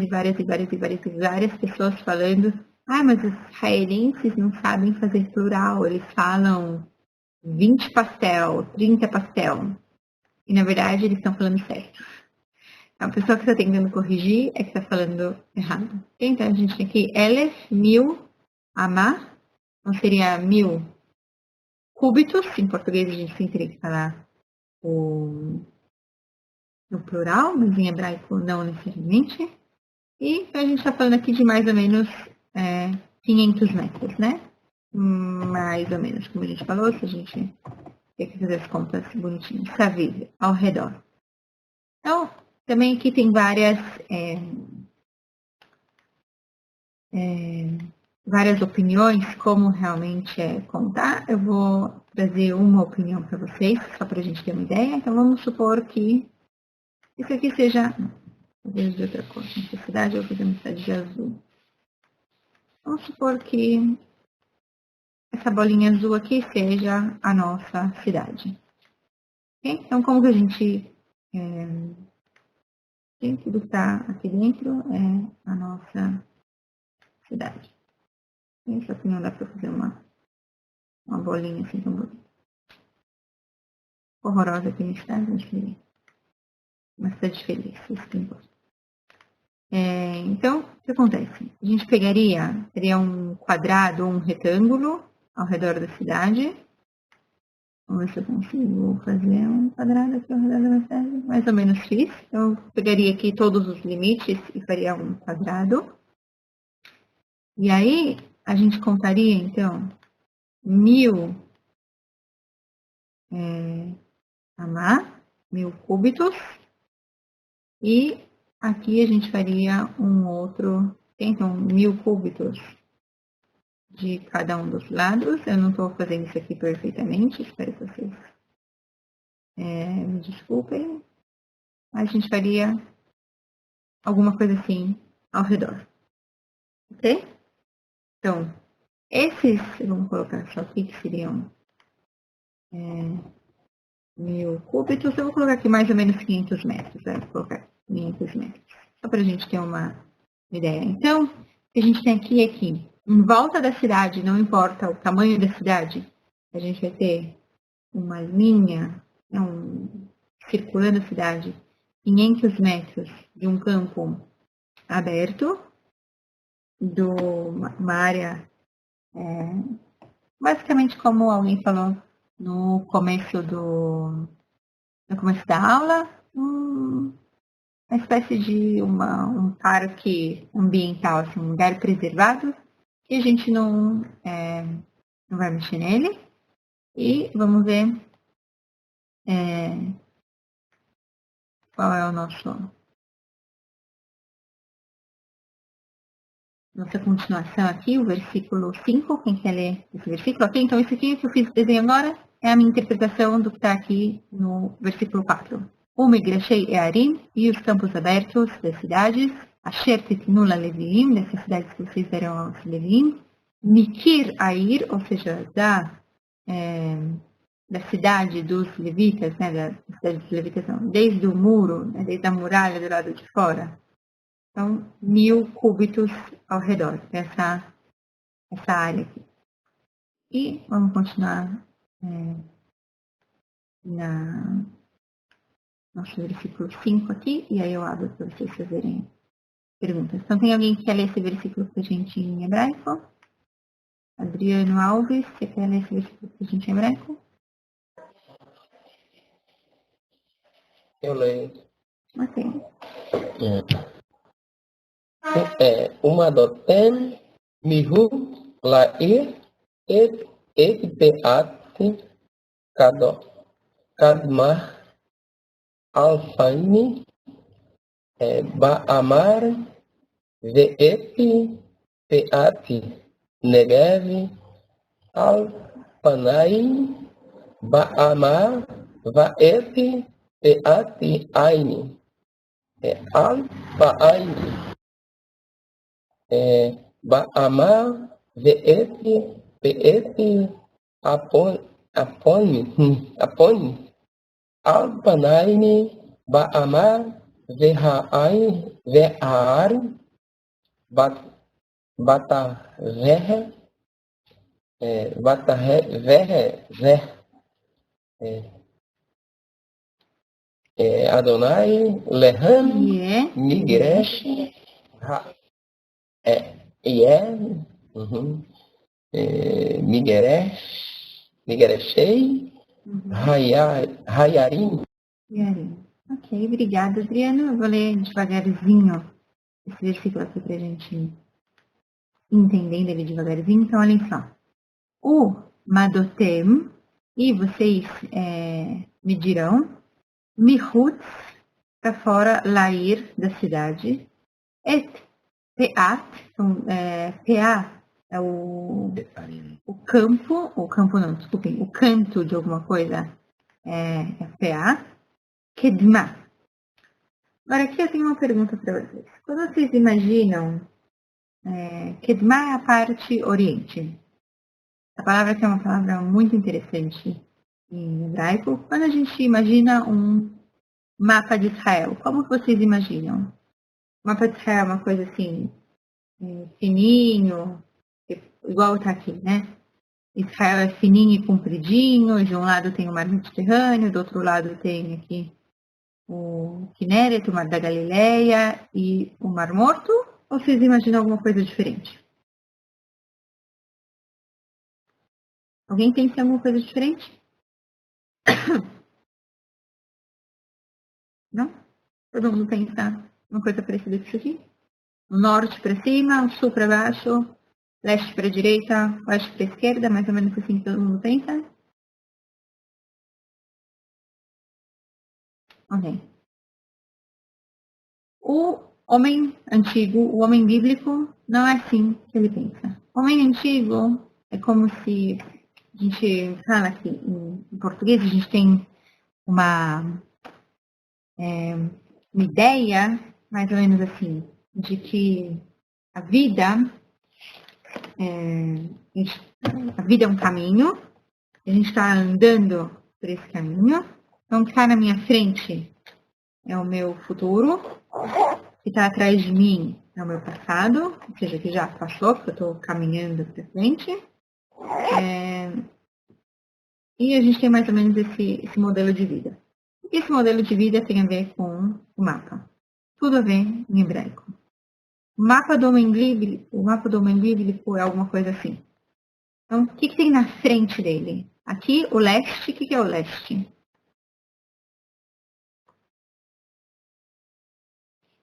pessoas falando: mas os israelenses não sabem fazer plural, eles falam 20 pastel, 30 pastel. E na verdade eles estão falando certo. A pessoa que está tentando corrigir é que está falando errado. Então a gente tem aqui Elef, 1000, amá, então seria 1000 cúbitos. Em português a gente sempre teria que falar no plural, mas em hebraico não necessariamente. E então, a gente está falando aqui de mais ou menos 500 metros, né? Mais ou menos, como a gente falou, se a gente tem que fazer as contas bonitinhas. Saviv, ao redor. Então, também aqui tem várias opiniões, como realmente contar. Eu vou trazer uma opinião para vocês, só para a gente ter uma ideia. Então, vamos supor que isso aqui seja, talvez de outra cor, necessidade, eu vou fazer uma cidade de azul. Vamos supor que essa bolinha azul aqui seja a nossa cidade. Okay? Então, como que a gente... tudo que está aqui dentro é a nossa cidade. Só que não dá para fazer uma bolinha assim tão bonita. Horrorosa aqui no estado, mas cidade feliz, isso que importa. Então, o que acontece? A gente teria um quadrado ou um retângulo ao redor da cidade. Vamos ver se eu consigo fazer um quadrado aqui ao redor da cidade. Mais ou menos fiz. Então, eu pegaria aqui todos os limites e faria um quadrado. E aí, a gente contaria, então, 1000 amá, 1000 cúbitos. E aqui a gente faria um outro, então, 1000 cúbitos de cada um dos lados. Eu não estou fazendo isso aqui perfeitamente, espero que vocês me desculpem. A gente faria alguma coisa assim ao redor. Ok? Então, esses, vamos colocar só aqui, que seriam 1000 cúbitos. Eu vou colocar aqui mais ou menos 500 metros. Vou colocar 500 metros. Só para a gente ter uma ideia. Então, o que a gente tem aqui é que, em volta da cidade, não importa o tamanho da cidade, a gente vai ter uma linha circulando a cidade, 500 metros de um campo aberto, uma área, basicamente como alguém falou no começo da aula, uma espécie de um parque ambiental, assim, um lugar preservado, e a gente não vai mexer nele. E vamos ver qual é nossa continuação aqui, o versículo 5. Quem quer ler esse versículo aqui? Então, isso aqui que eu fiz o desenho agora é a minha interpretação do que está aqui no versículo 4. O Migrashei Earim e os campos abertos das cidades, Asher Titnula Leviim, dessas cidades que vocês deram aos Leviim, Mikir Air, ou seja, da cidade dos levitas, né, da cidade dos levitas, não, desde o muro, né, desde a muralha do lado de fora. Então, 1000 cúbitos ao redor dessa área aqui. E vamos continuar nosso versículo 5 aqui, e aí eu abro para vocês fazerem perguntas. Então, tem alguém que quer ler esse versículo para a gente em hebraico? Adriano Alves, você quer ler esse versículo para a gente em hebraico? Eu leio. Ok. Uma doten mihu lair et peat kadmah alfaini ba'amar ve'et peat negev alpanai ba'amar va'et peat aini alpaini ba'amar ve'et peat aponi alpanaini ba'amar ve'ar batavehe Adonai lehan migresh migreshei hayarim. Ok, obrigada, Adriano. Eu vou ler devagarzinho esse versículo aqui para a gente entender ele devagarzinho. Então, olhem só. O Madotem, e vocês medirão, Mihutz, para fora, Lair, da cidade, Et Peat, então, Peat é o campo não, desculpem, o canto de alguma coisa é Peat, Kedma. Agora aqui eu tenho uma pergunta para vocês. Quando vocês imaginam, Kedma é a parte oriente. A palavra aqui é uma palavra muito interessante em hebraico. Quando a gente imagina um mapa de Israel, como que vocês imaginam? O mapa de Israel é uma coisa assim, fininho, igual está aqui, né? Israel é fininho e compridinho, de um lado tem o mar Mediterrâneo, do outro lado tem aqui o Kineret, o mar da Galileia e o Mar Morto, ou vocês imaginam alguma coisa diferente? Alguém pensa em alguma coisa diferente? Não? Todo mundo pensa uma coisa parecida com isso aqui? O norte para cima, o sul para baixo, leste para direita, oeste para esquerda, mais ou menos assim que todo mundo pensa? Ok. O homem antigo, o homem bíblico, não é assim que ele pensa. O homem antigo é como se a gente fala aqui em português, a gente tem uma ideia, mais ou menos assim, de que a vida é um caminho, a gente está andando por esse caminho. Então, o que está na minha frente é o meu futuro, o que está atrás de mim é o meu passado, ou seja, que já passou, porque eu estou caminhando para frente. E a gente tem mais ou menos esse modelo de vida. O que esse modelo de vida tem a ver com o mapa? Tudo a ver em hebraico. O mapa do homem bíblico é alguma coisa assim. Então, o que tem na frente dele? Aqui, o leste. O que é o leste? O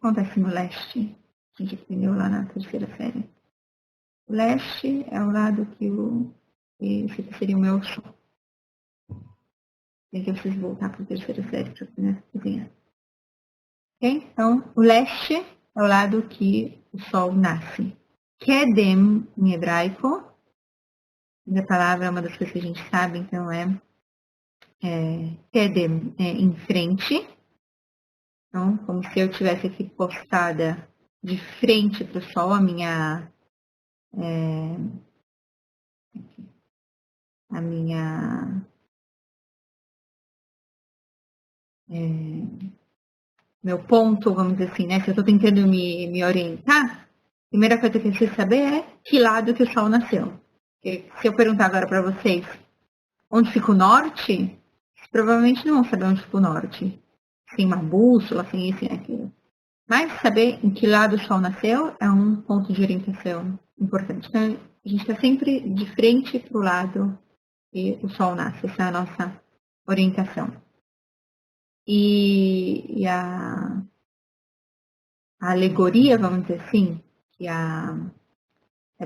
que acontece no leste? A gente aprendeu lá na terceira série. O leste é o lado que esse seria o meu sol. Tem que eu preciso voltar para a terceira série para poder desenhar. Ok? Então, o leste é o lado que o sol nasce. Kedem, em hebraico, a palavra é uma das coisas que a gente sabe, então Kedem é em frente. Então, como se eu tivesse aqui postada de frente para o sol, meu ponto, vamos dizer assim, né? Se eu estou tentando me orientar, a primeira coisa que eu preciso saber é que lado que o sol nasceu. Porque se eu perguntar agora para vocês onde fica o norte, vocês provavelmente não vão saber onde fica o norte. Sem uma bússola, sem isso e aquilo. Mas saber em que lado o sol nasceu é um ponto de orientação importante. Então, a gente está sempre de frente para o lado que o sol nasce. Essa é a nossa orientação. E a alegoria, vamos dizer assim, que a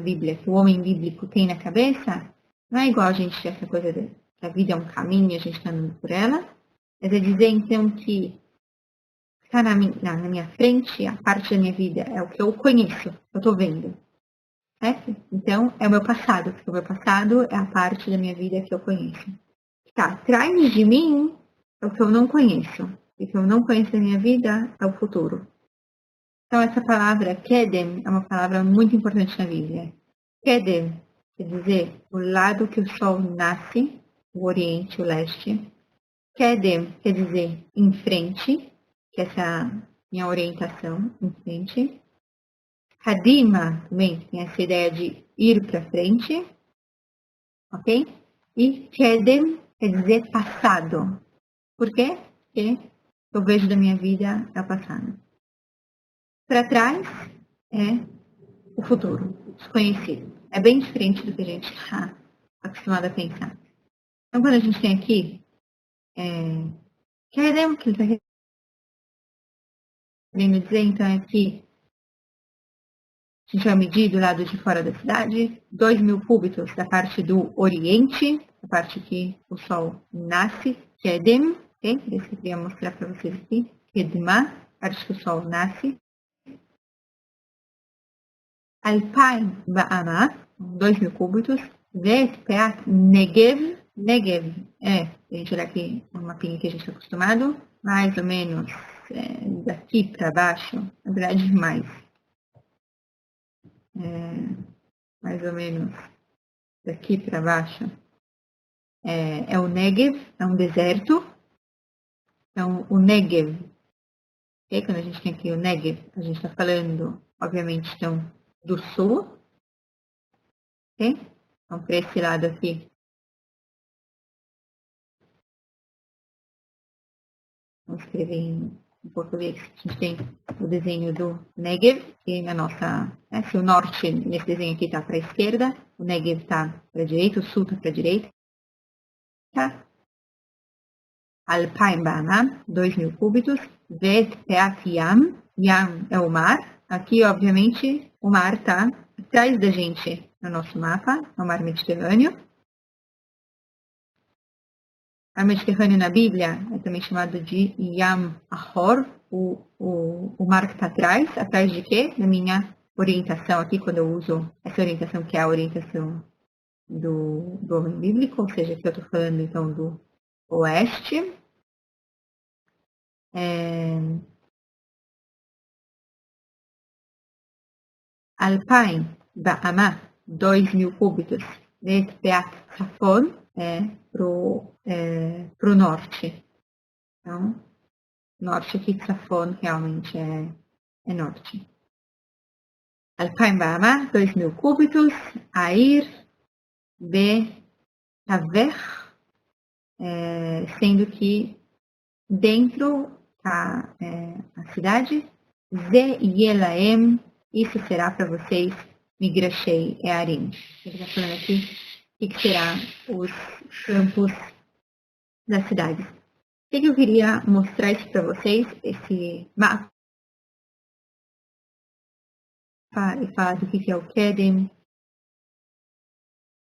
Bíblia, que o homem bíblico tem na cabeça, não é igual a gente essa coisa de que a vida é um caminho e a gente está andando por ela, mas é dizer então que está na minha frente, a parte da minha vida é o que eu conheço, eu estou vendo. Certo? Então, é o meu passado, porque o meu passado é a parte da minha vida que eu conheço. Está atrás de mim é o que eu não conheço. E o que eu não conheço da minha vida é o futuro. Então, essa palavra, Kedem, é uma palavra muito importante na Bíblia. Kedem quer dizer o lado que o sol nasce, o oriente, o leste. Kedem quer dizer em frente, que essa é a minha orientação, em frente. Kadima também tem essa ideia de ir para frente. Ok? E Kedem quer dizer passado. Por quê? Porque eu vejo da minha vida é o passado. Para trás é o futuro, desconhecido. É bem diferente do que a gente está acostumado a pensar. Então, quando a gente tem aqui, Kedem, que ele está querendo dizer, então, é que a gente vai medir do lado de fora da cidade, 2.000 cúbitos da parte do oriente, a parte que o sol nasce, Kedem, ok? Esse que eu queria mostrar para vocês aqui, Kedma, a parte que o sol nasce. Alpine Ba'ama, 2.000 cúbitos, Vet Negev, deixa eu olhar aqui um mapinha que a gente está acostumado, mais ou menos daqui para baixo, na verdade mais ou menos daqui para baixo, é o Negev, é um deserto. Então, o Negev, okay? Quando a gente tem aqui o Negev, a gente está falando, obviamente, então, do sul. Okay? Então, para esse lado aqui, vamos escrever em português, a gente tem o desenho do Negev, que na nossa, se o norte nesse desenho aqui está para a esquerda, o Negev está para a direita, o sul está para a direita. Alpine Ba'ama, 2.000 cúbitos, Vet Peat Yam, Yam é o mar, aqui obviamente o mar está atrás da gente no nosso mapa, é o mar Mediterrâneo. O mar Mediterrâneo na Bíblia é também chamado de Yam Ahor, o mar que está atrás de quê? Da minha orientação aqui, quando eu uso essa orientação que é a orientação do homem bíblico, ou seja, aqui eu estou falando então do oeste. Alpine Ba'ama, 2.000 cúbitos, Vet Peat Safon, pro norte. Então, norte aqui de Safon realmente é norte. Alpine Ba'ama, 2.000 cúbitos, Air Taver, sendo que dentro está a cidade, Ze Yelaem, isso será para vocês, Migrashei Earim. Ele está falando aqui o que será os campos da cidade. O que eu queria mostrar isso para vocês, esse mapa, e falar do que é o Kedem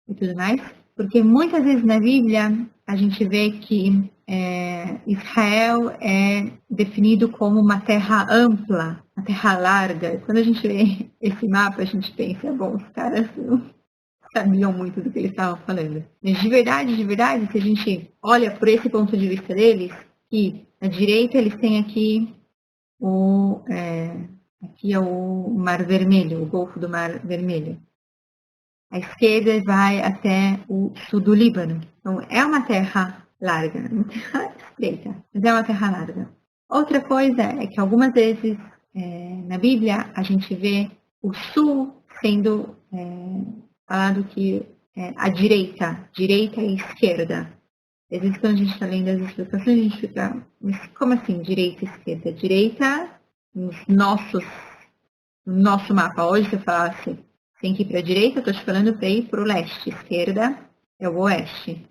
e tudo mais, porque muitas vezes na Bíblia a gente vê que Israel é definido como uma terra ampla, uma terra larga. Quando a gente vê esse mapa, a gente pensa, bom, os caras não sabiam muito do que eles estavam falando. Mas de verdade, se a gente olha por esse ponto de vista deles, que na direita eles têm aqui aqui é o Mar Vermelho, o Golfo do Mar Vermelho. A esquerda vai até o sul do Líbano. Então, é uma terra larga, uma terra estreita, mas é uma terra larga. Outra coisa é que algumas vezes na Bíblia a gente vê o sul sendo falado que a direita e esquerda. Às vezes quando a gente está lendo as explicações, a gente fica, mas como assim direita e esquerda? Direita, no nosso mapa hoje, se eu falasse tem que ir para a direita, eu estou te falando para ir para o leste. Esquerda é o oeste.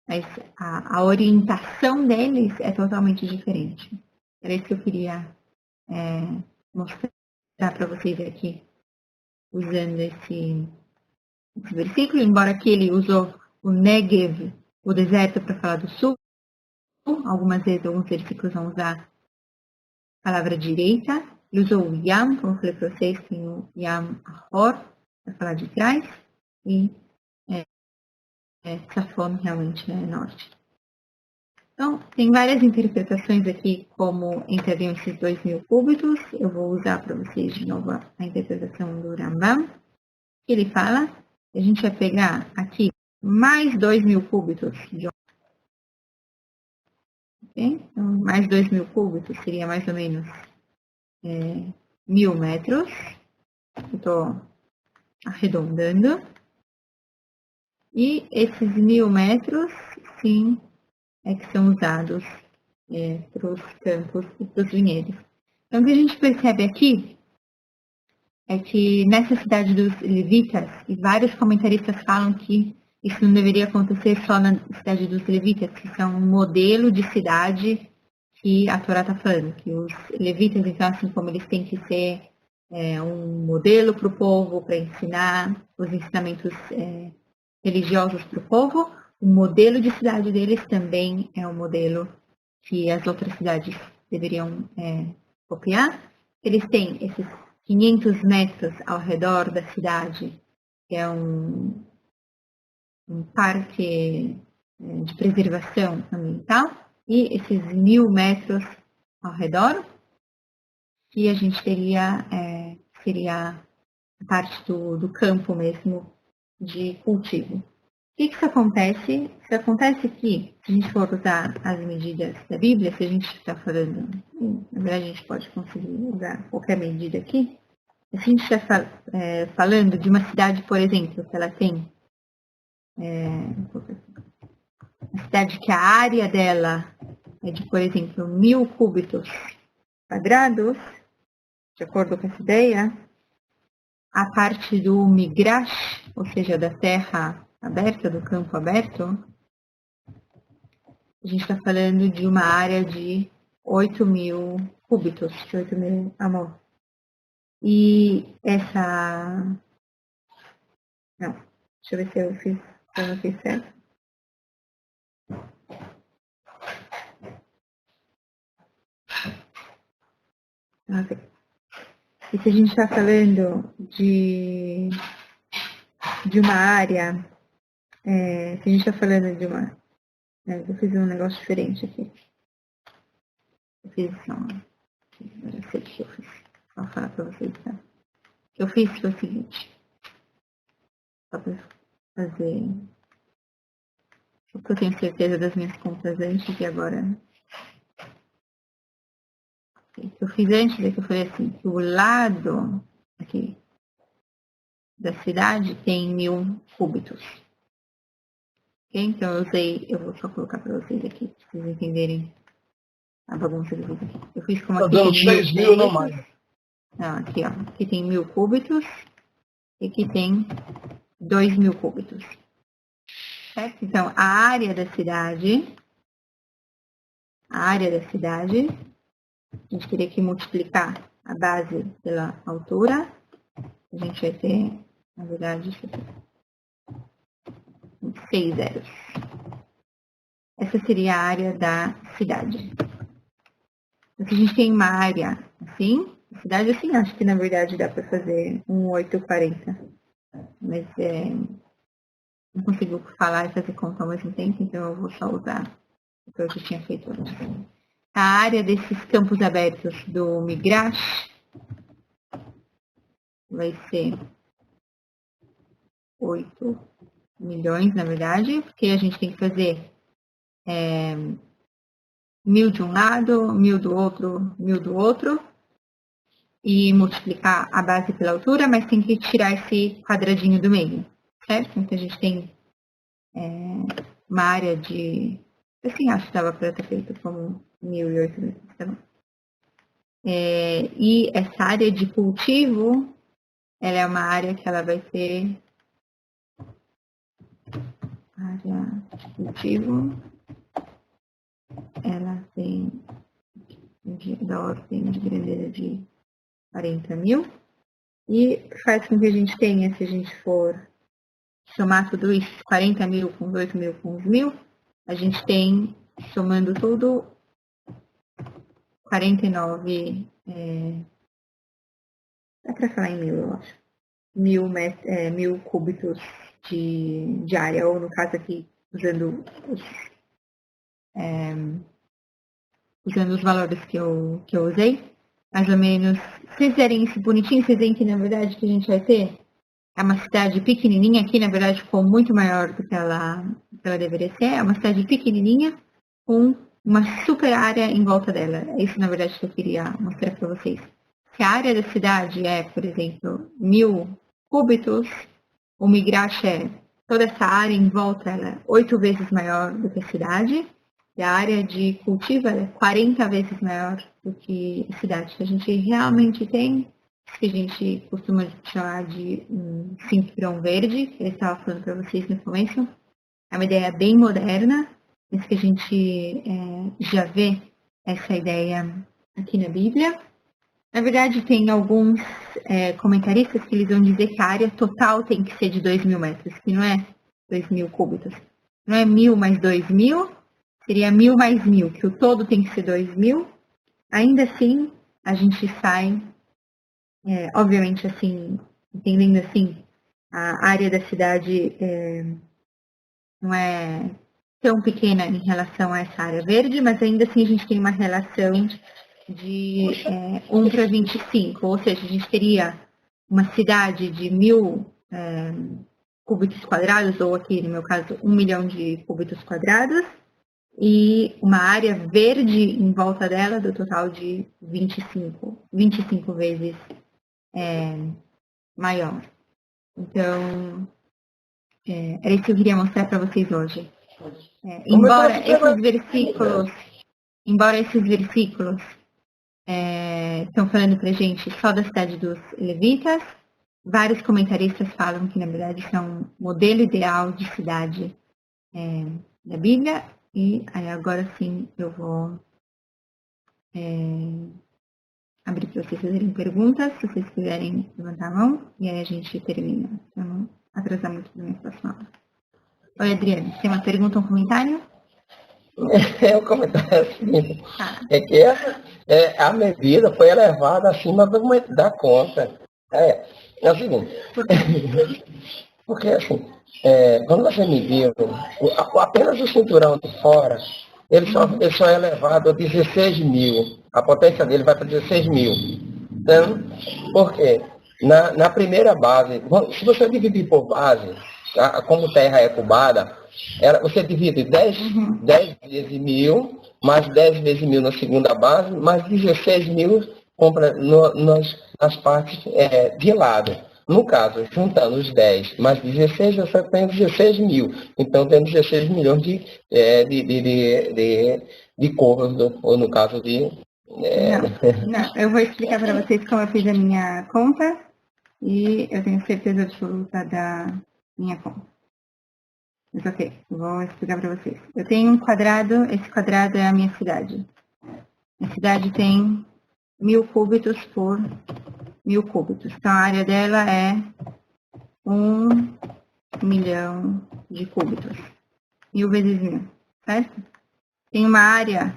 Mas a orientação deles é totalmente diferente. Era isso que eu queria mostrar para vocês aqui, usando esse versículo. Embora aqui ele usou o Negev, o deserto, para falar do sul. Algumas vezes, alguns versículos vão usar a palavra direita. Ele usou o Yam, como eu falei para vocês, tem o Yam Ahor, para falar de trás, e Safon realmente é norte. Então, tem várias interpretações aqui como entrariam esses 2.000 cúbitos. Eu vou usar para vocês de novo a interpretação do Rambam. Ele fala que a gente vai pegar aqui mais 2.000 cúbitos de então, mais 2.000 cúbitos seria mais ou menos 1.000 metros. Eu estou arredondando. E esses 1.000 metros, sim, que são usados para os campos e para os vinhedos. Então, o que a gente percebe aqui é que nessa cidade dos levitas, e vários comentaristas falam que isso não deveria acontecer só na cidade dos levitas, que são um modelo de cidade que a Torá está falando, que os levitas, então, assim como eles têm que ser um modelo para o povo, para ensinar os ensinamentos religiosos para o povo, o modelo de cidade deles também é um modelo que as outras cidades deveriam copiar. Eles têm esses 500 metros ao redor da cidade, que é um parque de preservação ambiental, e esses 1.000 metros ao redor, que a gente teria, seria a parte do campo mesmo de cultivo. O que isso acontece? Isso acontece que, se a gente for usar as medidas da Bíblia, se a gente está falando, na verdade a gente pode conseguir usar qualquer medida aqui, se a gente está falando de uma cidade, por exemplo, que ela tem uma cidade que a área dela é de, por exemplo, 1000 cúbitos quadrados, de acordo com essa ideia, a parte do migrash, ou seja, da terra aberta, do campo aberto, a gente está falando de uma área de 8.000 cúbitos, de 8.000 amor. E essa... Não, deixa eu ver se eu não fiz certo. Ok. E se a gente está falando de uma área, se a gente está falando de uma... eu fiz um negócio diferente aqui. Eu fiz eu sei o que eu fiz. Vou falar para vocês, tá? O que eu fiz foi o seguinte. Só para fazer... Porque eu tenho certeza das minhas contas antes e agora... O que eu fiz antes é que eu falei assim, que o lado aqui da cidade tem 1000 cúbitos. Okay? Então eu vou só colocar para vocês aqui, para vocês entenderem a bagunça que eu fiz aqui. Eu fiz como aqui. Tá dando 6.000, não mais. Não, aqui, ó. Aqui tem 1000 cúbitos e aqui tem 2.000 cúbitos. Certo? Então, a área da cidade, a gente teria que multiplicar a base pela altura. A gente vai ter, na verdade, 6 zeros. Essa seria a área da cidade. Então, se a gente tem uma área assim, a cidade assim, acho que na verdade dá para fazer 840. Mas não consigo falar e fazer conta ao mesmo tempo, então eu vou só usar o que eu já tinha feito antes. A área desses campos abertos do migrash vai ser 8 milhões, na verdade, porque a gente tem que fazer 1000 de um lado, 1000 do outro, 1000 do outro, e multiplicar a base pela altura, mas tem que tirar esse quadradinho do meio, certo? Então a gente tem uma área de... Assim, acho que dava para ter feito como 1008, tá bom? E essa área de cultivo, ela é uma área que ela vai ter... Área de cultivo, ela tem da ordem de grandeza de 40.000 e faz com que a gente tenha, se a gente for somar tudo isso, 40.000 com 2.000 com os 1.000, a gente tem, somando tudo, 49, dá para falar em 1.000, eu acho, 1.000 cúbitos de área, ou no caso aqui, usando os valores que eu usei, mais ou menos, se vocês fizerem isso bonitinho, vocês veem que na verdade que a gente vai ter é uma cidade pequenininha, aqui na verdade ficou muito maior do que ela deveria ser, é uma cidade pequenininha com uma super área em volta dela. É isso na verdade que eu queria mostrar para vocês. Se a área da cidade é, por exemplo, 1000 cúbitos, o migrash é toda essa área em volta, ela é 8 vezes maior do que a cidade, e a área de cultivo é 40 vezes maior do que a cidade. A gente realmente tem, que a gente costuma chamar de cinturão verde, que eu estava falando para vocês no começo. É uma ideia bem moderna, mas que a gente já vê essa ideia aqui na Bíblia. Na verdade, tem alguns comentaristas que eles vão dizer que a área total tem que ser de 2.000 metros, que não é 2.000 cúbitos. Não é 1.000 mais 2.000, seria 1.000 mais 1.000, que o todo tem que ser 2.000. Ainda assim, a gente sai, obviamente, assim, entendendo assim, a área da cidade não é tão pequena em relação a essa área verde, mas ainda assim a gente tem uma relação de 1 para 25, ou seja, a gente teria uma cidade de 1000 cúbitos quadrados, ou aqui no meu caso 1 milhão de cúbitos quadrados, e uma área verde em volta dela do total de 25 vezes maior. Então, era isso que eu queria mostrar para vocês hoje. Embora esses versículos estão falando para a gente só da cidade dos levitas, vários comentaristas falam que, na verdade, são modelo ideal de cidade da Bíblia. E aí, agora sim eu vou abrir para vocês fazerem perguntas, se vocês quiserem levantar a mão, e aí a gente termina, para não atrasar muito da minha próxima aula. Oi, Adriane, tem uma pergunta ou um comentário? O comentário é o seguinte, é que a medida foi elevada acima da conta. É o seguinte, porque assim, quando você mediu, apenas o cinturão de fora, ele só é elevado a 16 mil. A potência dele vai para 16 mil. Então, por quê? Na primeira base, se você dividir por base, como terra é cubada, você divide 10 vezes 1000, mais 10 vezes 1000 na segunda base, mais 16 mil nas partes de lado. No caso, juntando os 10 mais 16, você tem 16 mil. Então, tem 16 milhões de côvados, ou no caso de... Não, eu vou explicar para vocês como eu fiz a minha conta e eu tenho certeza absoluta da minha conta. Mas ok, vou explicar para vocês. Eu tenho um quadrado, esse quadrado é a minha cidade. Minha cidade tem 1000 cúbitos por 1000 cúbitos. Então, a área dela é 1 milhão de cúbitos. 1000 vezes 1000, certo? Tem uma área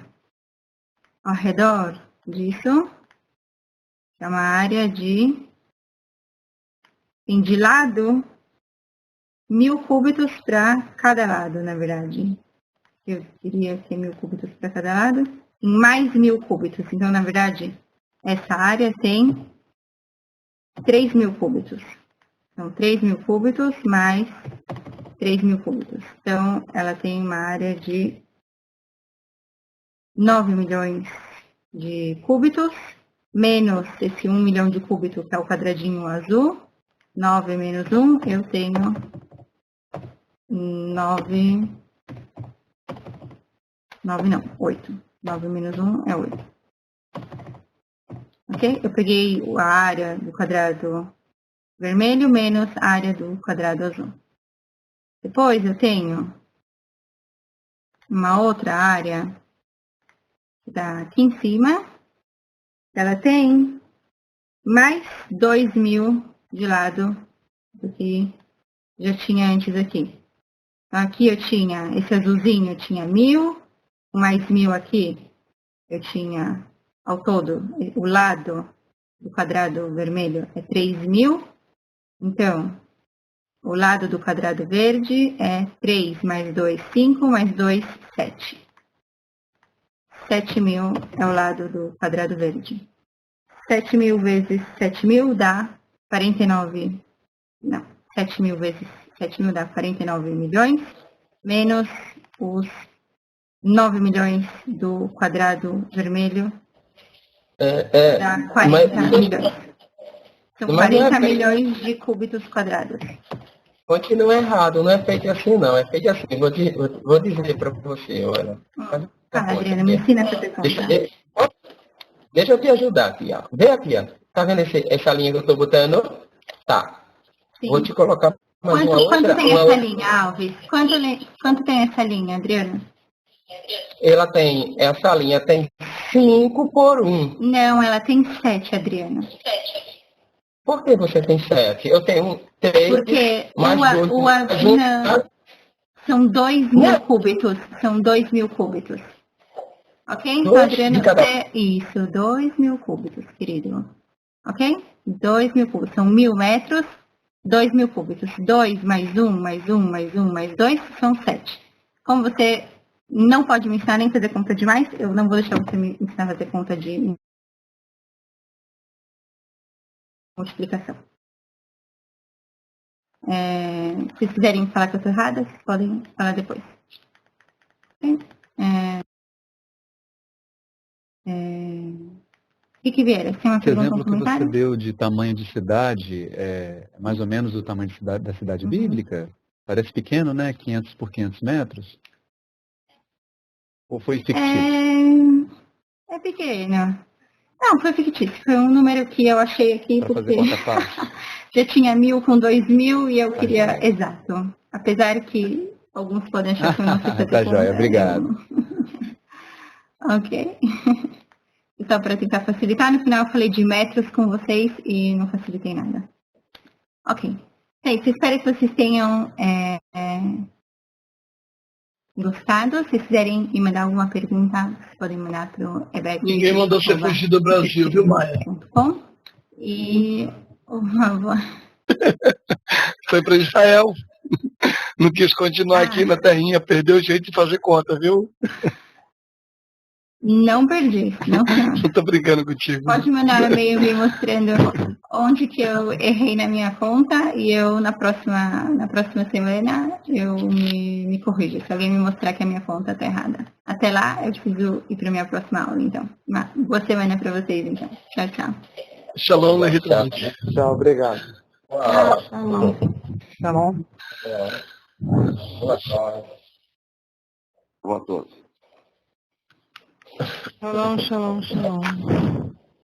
ao redor disso, que é uma área tem de lado 1000 cúbitos para cada lado, na verdade. Eu queria ter 1000 cúbitos para cada lado, e mais 1000 cúbitos. Então, na verdade, essa área tem 3000 cúbitos. Então, 3000 cúbitos mais 3000 cúbitos. Então, ela tem uma área de 9 milhões de cúbitos, menos esse 1 milhão de cúbitos, que é o quadradinho azul. 9 menos 1, eu tenho 8. 9 menos 1 é 8. Ok? Eu peguei a área do quadrado vermelho menos a área do quadrado azul. Depois eu tenho uma outra área que está aqui em cima. Ela tem mais 2000 de lado do que já tinha antes aqui. Então aqui eu tinha, esse azulzinho eu tinha 1000, mais 1000 aqui eu tinha, ao todo, o lado do quadrado vermelho é 3000. Então, o lado do quadrado verde é 3 mais 2, 5, mais 2, 7. 7000 é o lado do quadrado verde. 7000 vezes 7000 dá 49. Não, 7000 vezes 7000 dá 49 milhões, menos os 9 milhões do quadrado vermelho, dá 40 milhões. São 40 milhões de cúbitos quadrados. Continua errado, não é feito assim não, é feito assim. Vou dizer para você, olha. Adriana, me ensina essa pergunta. Deixa eu te ajudar aqui, ó. Vê aqui, ó. Tá vendo essa linha que eu estou botando? Tá. Sim. Vou te colocar mais uma outra. Quanto tem essa linha, Alves? Quanto tem essa linha, Adriana? Essa linha tem 5 por 1. Não, ela tem 7, Adriana. Por que você tem 7? Eu tenho 3. Porque não, são 2000 cúbitos. São 2000 cúbitos. Ok? Então, Adriana, isso, 2000 cúbitos, querido. Ok? 2000 cúbitos. São 1000 metros, 2000 cúbitos. 2 mais 1, mais 1, mais 1, mais 2, são 7. Como você não pode me ensinar nem fazer conta de mais, eu não vou deixar você me ensinar a fazer conta de multiplicação. Se vocês quiserem falar que eu estou errada, vocês podem falar depois. O que Vieira? Tem uma Esse pergunta, um exemplo que comentário? você deu de tamanho de cidade, é mais ou menos o tamanho da cidade bíblica? Parece pequeno, né? 500 por 500 metros? Ou foi fictício? É pequeno. Não, foi fictício. Foi um número que eu achei aqui Para porque fazer conta fácil. já tinha 1000 com 2000 e eu queria exato. Apesar que alguns podem achar que eu não sei fazer Tá conta. joia, obrigado. Ok. Então, para tentar facilitar, no final eu falei de metros com vocês e não facilitei nada. Ok. É isso, espero que vocês tenham gostado. Se vocês quiserem me mandar alguma pergunta, vocês podem mandar para o Ebeg. Ninguém mandou você fugir do Brasil, viu, Maia? E por favor. Foi para Israel. Não quis continuar aqui na terrinha, perdeu o jeito de fazer conta, viu? Não perdi, não. Eu tô brincando contigo. Pode mandar um e-mail me mostrando onde que eu errei na minha conta e eu na próxima semana eu me corrijo. Se alguém me mostrar que a minha conta tá errada. Até lá eu preciso ir para minha próxima aula, então. Uma boa semana para vocês, então. Tchau, tchau. Shalom, Leritante. Tchau, obrigado. Shalom. Shalom. Boa tarde. Shalom, shalom, shalom.